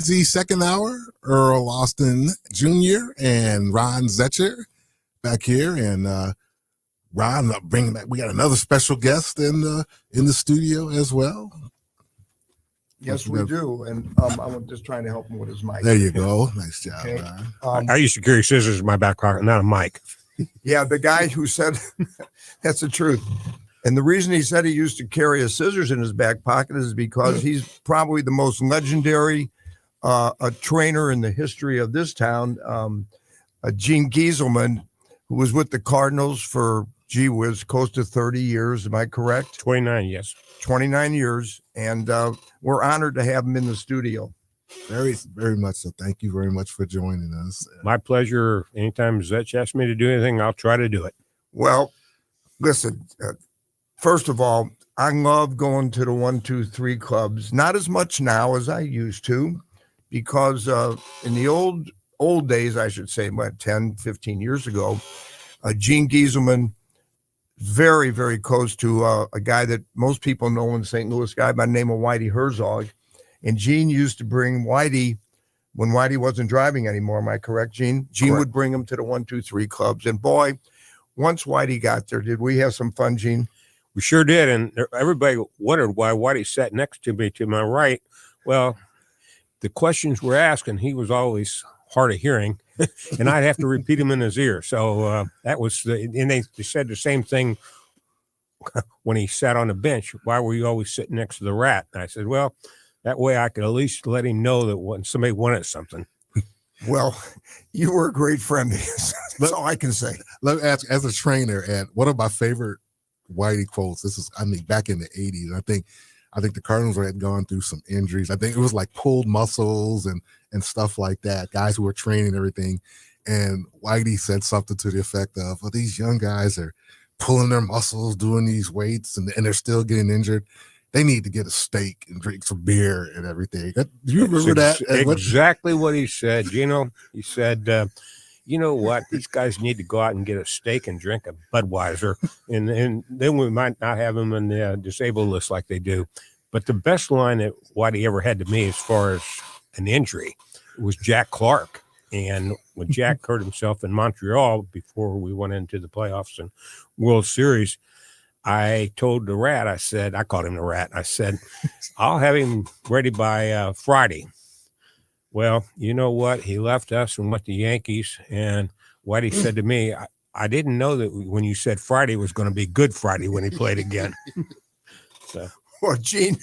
The second hour, Earl Austin Jr. and Ron Zetcher back here. And Ron, bringing back, we got another special guest in the studio as well. Yes, we do. And I'm just trying to help him with his mic. There you go. Nice job, Okay. Ron. I used to carry scissors in my back pocket, not a mic. Yeah, the guy who said that's the truth. And the reason he said he used to carry a scissors in his back pocket is because he's probably the most legendary a trainer in the history of this town. Gene Gieselman, who was with the Cardinals for, gee whiz, close to 30 years. Am I correct? 29, yes. 29 years. And we're honored to have him in the studio. Very, very much so. Thank you very much for joining us. My pleasure. Anytime Zetch asks me to do anything, I'll try to do it. Well, listen, first of all, I love going to the 1, 2, 3 clubs. Not as much now as I used to, because in the old days, I should say, about 10, 15 years ago, Gene Gieselman, very, very close to a guy that most people know in St. Louis, guy by the name of Whitey Herzog. And Gene used to bring Whitey when Whitey wasn't driving anymore. Am I correct, Gene? Gene Correct. would bring him to the 1, 2, 3 clubs. And boy, once Whitey got there, did we have some fun, Gene? We sure did. And everybody wondered why Whitey sat next to me to my right. Well, the questions were asked, and he was always hard of hearing, and I'd have to repeat them in his ear. So that was and they said the same thing when he sat on the bench. Why were you always sitting next to the rat? And I said, well, that way I could at least let him know that when somebody wanted something. Well, you were a great friend. That's all I can say. Let me ask, as a trainer, and one of my favorite Whitey quotes, this is, I mean, back in the 80s, I think the Cardinals had gone through some injuries. I think it was like pulled muscles and stuff like that, guys who were training and everything. And Whitey said something to the effect of, well, these young guys are pulling their muscles, doing these weights, and they're still getting injured. They need to get a steak and drink some beer and everything. Do you remember that? Exactly what he said. Gino, he said, you know what? These guys need to go out and get a steak and drink a Budweiser, and then we might not have them in the disabled list like they do. But the best line that Whitey ever had to me as far as an injury was Jack Clark. And when Jack hurt himself in Montreal before we went into the playoffs and World Series, I told the rat, I said, I called him the rat. I said, I'll have him ready by Friday. Well, you know what? He left us and went to Yankees. And Whitey said to me, I didn't know that when you said Friday was going to be Good Friday when he played again. So, Well, Gene,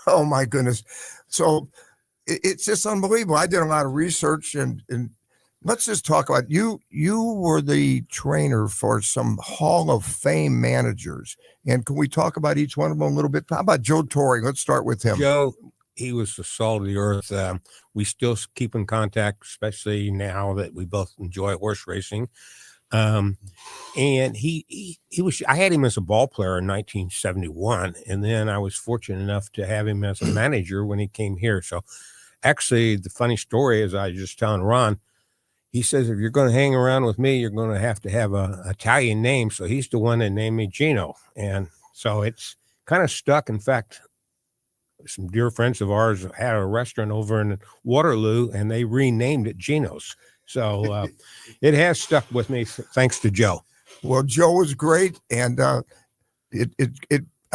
oh my goodness. So it's just unbelievable. I did a lot of research and let's just talk about you. You were the trainer for some Hall of Fame managers. And can we talk about each one of them a little bit? How about Joe Torre? Let's start with him. Joe, he was the salt of the earth. We still keep in contact, especially now that we both enjoy horse racing. And he was, I had him as a ball player in 1971. And then I was fortunate enough to have him as a manager when he came here. So actually the funny story is I was just telling Ron, he says, if you're going to hang around with me, you're going to have an Italian name. So he's the one that named me Gino. And so it's kind of stuck. In fact, some dear friends of ours had a restaurant over in Waterloo and they renamed it Gino's. So it has stuck with me thanks to Joe. Well, Joe was great. And I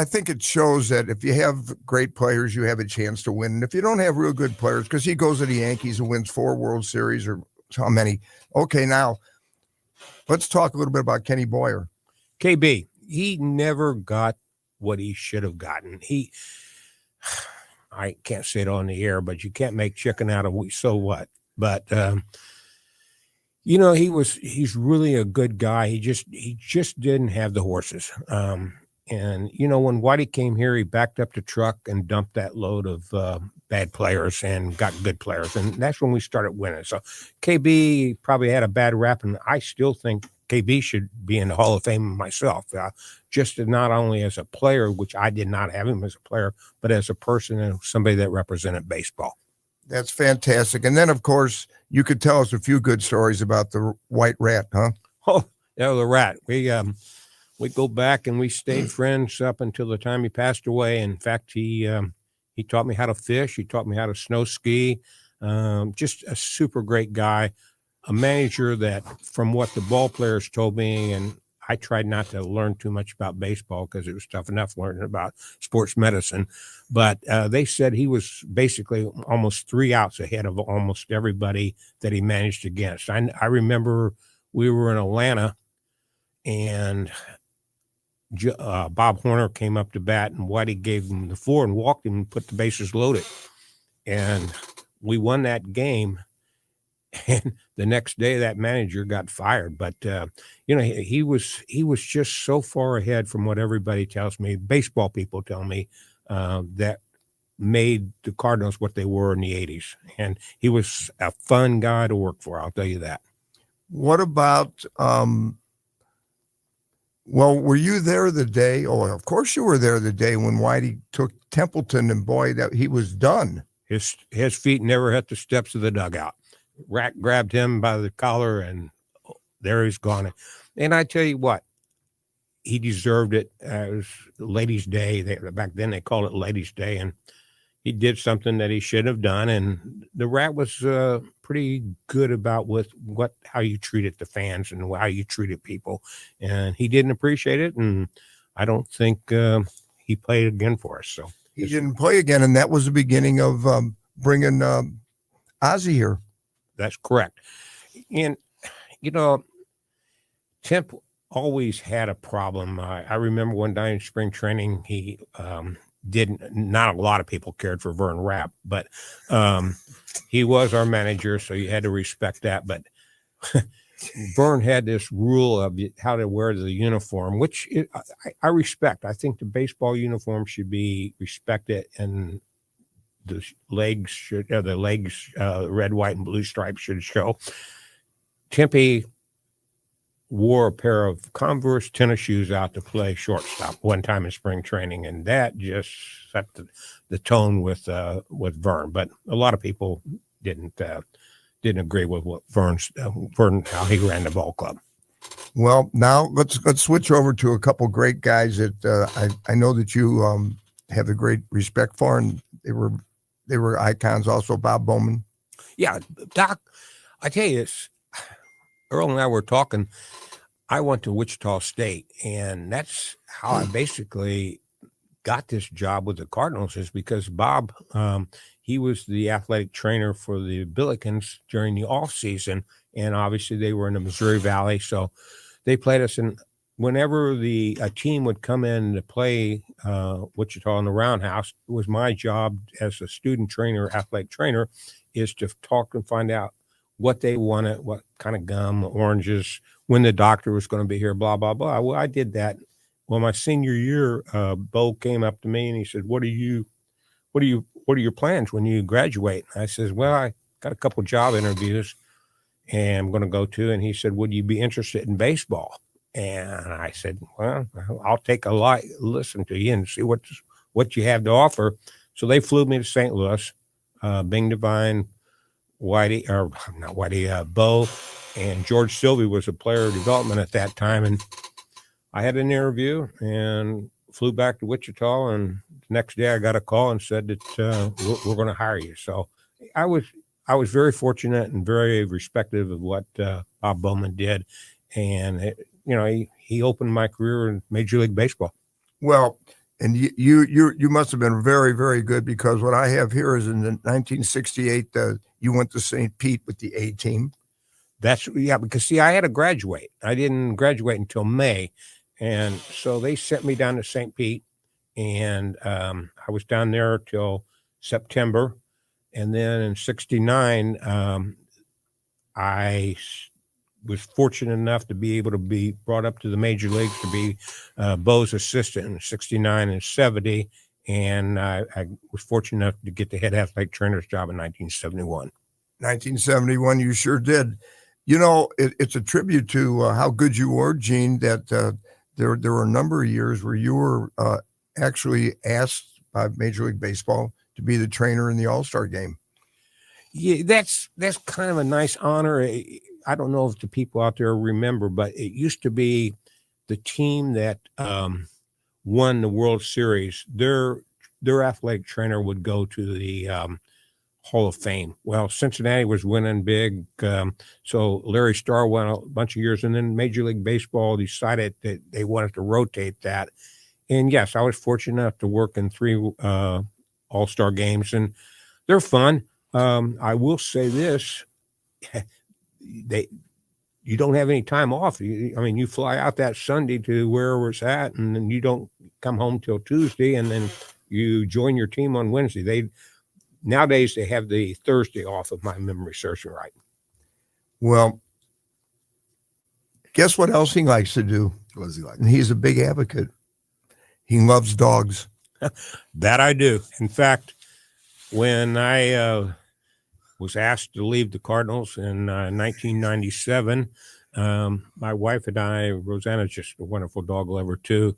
think it shows that if you have great players, you have a chance to win. And if you don't have real good players, because he goes to the Yankees and wins 4 World Series or how many? Okay, now let's talk a little bit about Kenny Boyer. KB, he never got what he should have gotten. I can't say it on the air, but you can't make chicken out of wheat, so what? But you know, he's really a good guy. He just didn't have the horses. And you know, when Whitey came here, he backed up the truck and dumped that load of bad players and got good players, and that's when we started winning. So KB probably had a bad rap, and I still think KB should be in the Hall of Fame myself, just not only as a player, which I did not have him as a player, but as a person and somebody that represented baseball. That's fantastic. And then, of course, you could tell us a few good stories about the White Rat, huh? Oh, yeah, the rat. We go back and we stayed friends up until the time he passed away. In fact, he taught me how to fish. He taught me how to snow ski. Just a super great guy, a manager that, from what the ball players told me, and I tried not to learn too much about baseball because it was tough enough learning about sports medicine. But they said he was basically almost 3 outs ahead of almost everybody that he managed against. I remember we were in Atlanta, and Bob Horner came up to bat, and Whitey gave him the 4 and walked him and put the bases loaded. And we won that game. And the next day that manager got fired. But, he was just so far ahead from what everybody tells me, baseball people tell me, that made the Cardinals what they were in the 80s. And he was a fun guy to work for, I'll tell you that. What about, were you there the day? Oh, of course you were there the day when Whitey took Templeton, and boy, that he was done. His feet never hit the steps of the dugout. Rack grabbed him by the collar, and there he's gone. And I tell you what, he deserved it. It was Ladies' Day. Back then they called it Ladies' Day, and he did something that he shouldn't have done. And the Rat was pretty good about how you treated the fans and how you treated people. And he didn't appreciate it, and I don't think he played again for us. So he didn't play again, and that was the beginning of bringing Ozzie here. That's correct. And, Temp always had a problem. I remember one day in spring training, he not a lot of people cared for Vern Rapp, but he was our manager, so you had to respect that. But Vern had this rule of how to wear the uniform, which I respect. I think the baseball uniform should be respected, and the legs red, white, and blue stripes should show. Tempe wore a pair of Converse tennis shoes out to play shortstop one time in spring training, and that just set the tone with Vern. But a lot of people didn't agree with what Vern how he ran the ball club. Well, now let's switch over to a couple great guys that I know that you have a great respect for, and they were icons. Also, Bob Bowman. Yeah, Doc, I tell you this. Earl and I were talking. I went to Wichita State, and that's how I basically got this job with the Cardinals, is because Bob, he was the athletic trainer for the Billikens during the off season, and obviously they were in the Missouri Valley, so they played us. And whenever a team would come in to play Wichita in the Roundhouse, it was my job as a student trainer, athletic trainer, is to talk and find out what they wanted, what kind of gum, oranges, when the doctor was going to be here, blah, blah, blah. Well, I did that. Well, my senior year, Bo came up to me and he said, what are your plans when you graduate? I says, well, I got a couple job interviews and I'm going to go to. And he said, would you be interested in baseball? And I said, well, I'll take a listen to you and see what you have to offer. So they flew me to St. Louis. Bing Devine, Bo, and George Sylvie was a player development at that time. And I had an interview and flew back to Wichita. And the next day I got a call and said that we're going to hire you. So I was very fortunate and very respectful of what Bob Bowman did. And, he opened my career in Major League Baseball. Well, and you must have been very, very good, because what I have here is in 1968, you went to St. Pete with the A team. Because see, I had to graduate. I didn't graduate until May. And so they sent me down to St. Pete, and I was down there till September. And then in 69, I was fortunate enough to be able to be brought up to the major leagues to be Bo's assistant in 69 and 70. And I was fortunate enough to get the head athletic trainer's job in 1971. 1971, you sure did. It's a tribute to how good you were, Gene, that there were a number of years where you were actually asked by Major League Baseball to be the trainer in the All-Star game. Yeah, that's kind of a nice honor. I don't know if the people out there remember, but it used to be the team that won the World Series. Their athletic trainer would go to the Hall of Fame. Well, Cincinnati was winning big. So Larry Starr won a bunch of years, and then Major League Baseball decided that they wanted to rotate that. And yes, I was fortunate enough to work in 3 All-Star games, and they're fun. I will say this, you don't have any time off. You fly out that Sunday to wherever it's at, and then you don't come home till Tuesday, and then you join your team on Wednesday. Nowadays they have the Thursday off, if my memory serves me right. Well, guess what else he likes to do? What does he like? And he's a big advocate. He loves dogs. That I do. In fact, when I was asked to leave the Cardinals in 1997, my wife and I, Rosanna's just a wonderful dog lover too,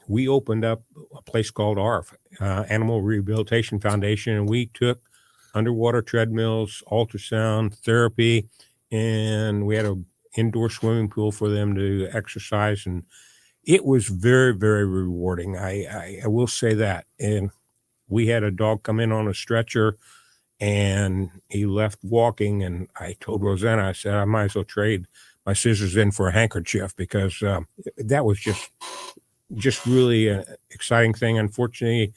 we opened up a place called ARF, Animal Rehabilitation Foundation, and we took underwater treadmills, ultrasound therapy, and we had an indoor swimming pool for them to exercise, and it was very, very rewarding. I will say that. And we had a dog come in on a stretcher, and he left walking, and I told Rosanna, I said, I might as well trade my scissors in for a handkerchief, because that was just really an exciting thing. Unfortunately,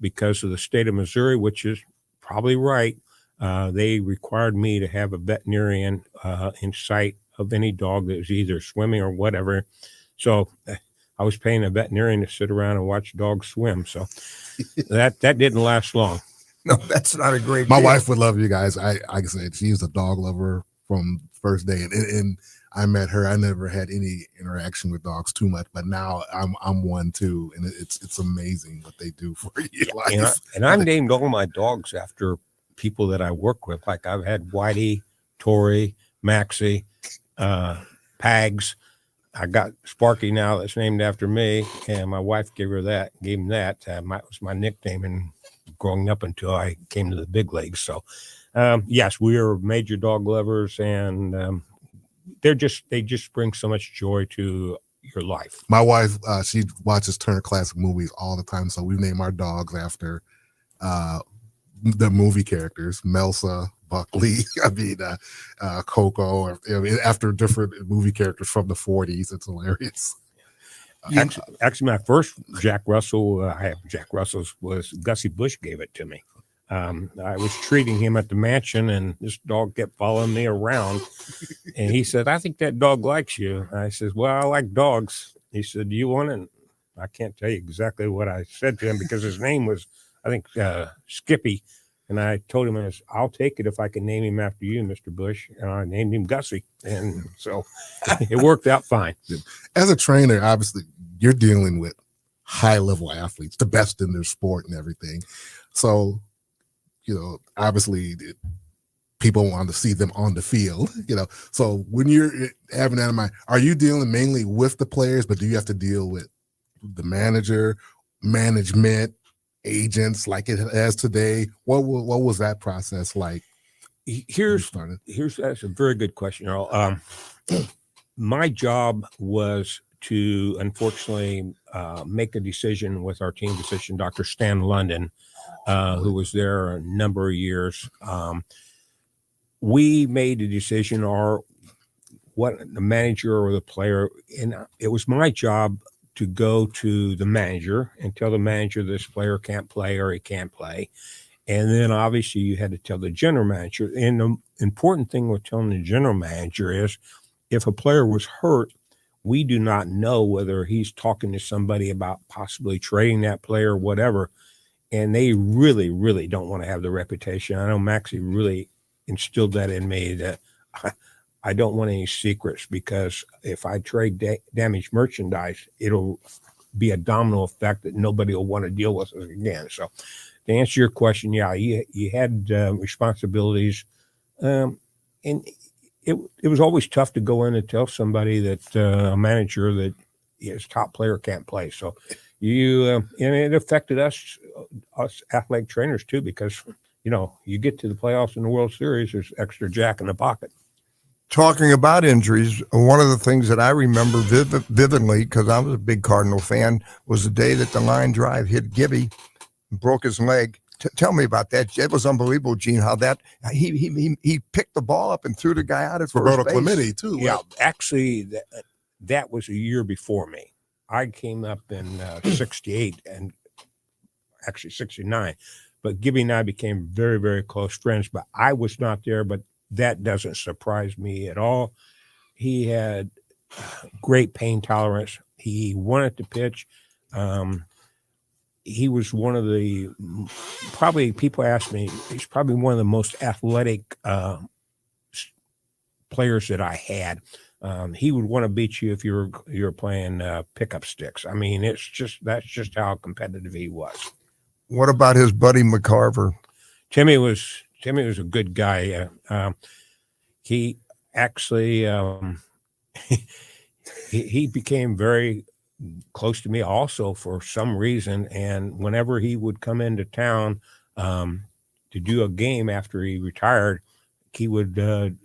because of the state of Missouri, which is probably right, they required me to have a veterinarian in sight of any dog that was either swimming or whatever. So I was paying a veterinarian to sit around and watch dogs swim. So that didn't last long. No, that's not a great My deal. wife would love you guys. Like I said, she's a dog lover from first day, and I met her. I never had any interaction with dogs too much, but now I'm one too, and it's amazing what they do for you. And I named all my dogs after people that I work with. Like I've had Whitey, Tori, Maxie, Pags. I got Sparky now that's named after me, and my wife gave him that. That was my nickname, and growing up until I came to the big leagues. So, yes, we are major dog lovers, and they just bring so much joy to your life. My wife, she watches Turner Classic Movies all the time, so we name our dogs after the movie characters, Melsa, Buckley, Coco, after different movie characters from the 40s. It's hilarious. Actually, my first Jack Russell, I have Jack Russell's, was Gussie Bush gave it to me. I was treating him at the mansion, and this dog kept following me around. And he said, I think that dog likes you. I said, well, I like dogs. He said, do you want it? I can't tell you exactly what I said to him, because his name was, I think, Skippy. And I told him, I'll take it if I can name him after you, Mr. Bush. And I named him Gussie. And so it worked out fine. As a trainer, obviously, you're dealing with high-level athletes, the best in their sport and everything. So, obviously, people want to see them on the field, So when you're having that in mind, are you dealing mainly with the players, but do you have to deal with the manager, management, agents like it has today? What was that process like? That's a very good question, Earl. My job was to, unfortunately, make a decision with our team physician, Dr. Stan London, who was there a number of years. We made a decision, or what the manager or the player, and it was my job to go to the manager and tell the manager this player can't play or he can't play. And then obviously you had to tell the general manager. And the important thing with telling the general manager is, if a player was hurt, we do not know whether he's talking to somebody about possibly trading that player or whatever. And they really, really don't want to have the reputation. I know Maxie really instilled that in me, that I don't want any secrets, because if I trade damaged merchandise, it'll be a domino effect that nobody will want to deal with us again. So to answer your question, yeah, you had responsibilities. And it was always tough to go in and tell somebody that a manager that his top player can't play. So and it affected us athletic trainers too, because, you get to the playoffs in the World Series, there's extra jack in the pocket. Talking about injuries, one of the things that I remember vividly, because I was a big Cardinal fan, was the day that the line drive hit Gibby, broke his leg. Tell me about that. It was unbelievable, Gene, how that he picked the ball up and threw the guy out at Roberto first base. Clemente, too. Yeah, Right? actually, that was a year before me. I came up in 68 and actually 69. But Gibby and I became very, very close friends. But I was not there, but that doesn't surprise me at all. He had great pain tolerance. He wanted to pitch. He was one of the, probably people ask me, he's probably one of the most athletic players that I had. He would want to beat you if you were playing pickup sticks. I mean, that's just how competitive he was. What about his buddy McCarver? Timmy was a good guy. He actually he became very close to me also for some reason. And whenever he would come into town to do a game after he retired, he would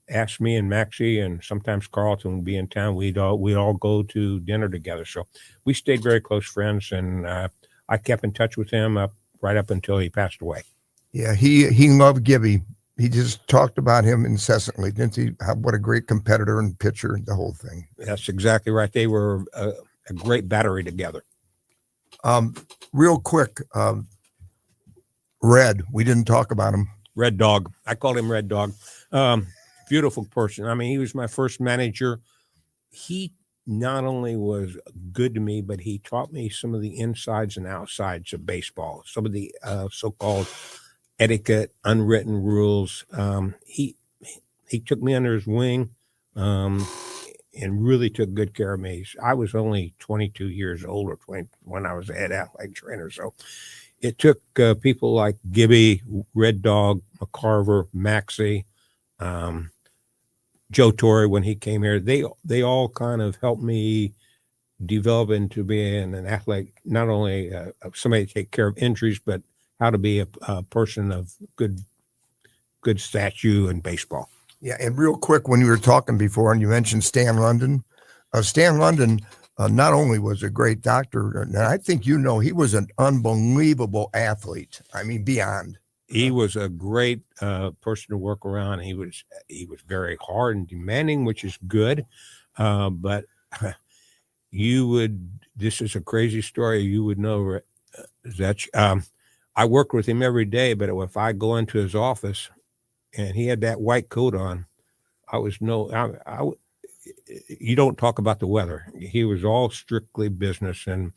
ask me and Maxie, and sometimes Carlton would be in town. We'd all go to dinner together. So we stayed very close friends, and I kept in touch with him right up until he passed away. Yeah, he loved Gibby. He just talked about him incessantly, didn't he? What a great competitor and pitcher, the whole thing. That's exactly right. They were a great battery together. Real quick, Red, we didn't talk about him. Red Dog. I called him Red Dog. Beautiful person. I mean, he was my first manager. He not only was good to me, but he taught me some of the insides and outsides of baseball, some of the so-called etiquette, unwritten rules. He took me under his wing and really took good care of me. I was only 22 years old or 20 when I was a head athletic trainer. So it took people like Gibby, Red Dog, McCarver, Maxie, Joe Torre when he came here. They all kind of helped me develop into being an athlete, not only somebody to take care of injuries, but how to be a person of good stature in baseball. Yeah, and real quick, when you were talking before and you mentioned Stan London, not only was a great doctor, and I think he was an unbelievable athlete. I mean, beyond. He was a great person to work around. He was very hard and demanding, which is good. But this is a crazy story. You would know that I worked with him every day, but if I go into his office and he had that white coat on, you don't talk about the weather. He was all strictly business. And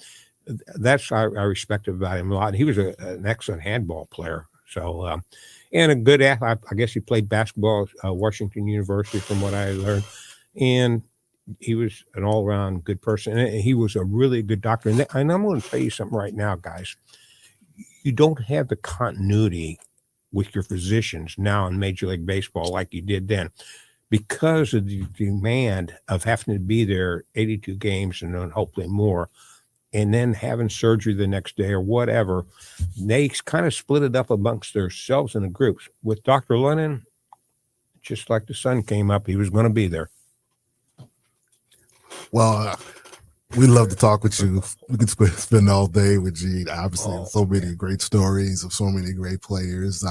that's, I respected about him a lot. He was an excellent handball player. So, and a good athlete. I guess he played basketball at Washington University, from what I learned. And he was an all-around good person. And he was a really good doctor. And I'm going to tell you something right now, guys. You don't have the continuity with your physicians now in Major League Baseball like you did then, because of the demand of having to be there 82 games and then hopefully more, and then having surgery the next day or whatever. They kind of split it up amongst themselves in the groups. With Dr. Lennon, just like the sun came up, he was going to be there. Well, we love to talk with you. We can spend all day with Gene. Obviously, so many great stories of so many great players.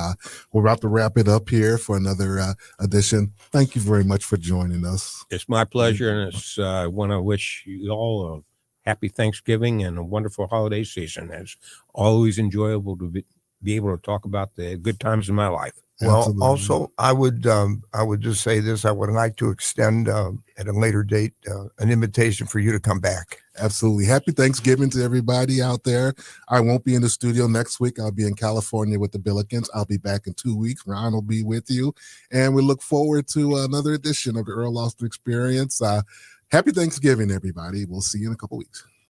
We're about to wrap it up here for another edition. Thank you very much for joining us. It's my pleasure, and I want to wish you all a happy Thanksgiving and a wonderful holiday season. It's always enjoyable to be able to talk about the good times in my life. Well, Absolutely. also, I would just say this. I would like to extend at a later date an invitation for you to come back. Absolutely. Happy Thanksgiving to everybody out there. I won't be in the studio next week. I'll be in California with the Billikens. I'll be back in 2 weeks. Ron will be with you. And we look forward to another edition of the Earl Austin Experience. Happy Thanksgiving, everybody. We'll see you in a couple weeks.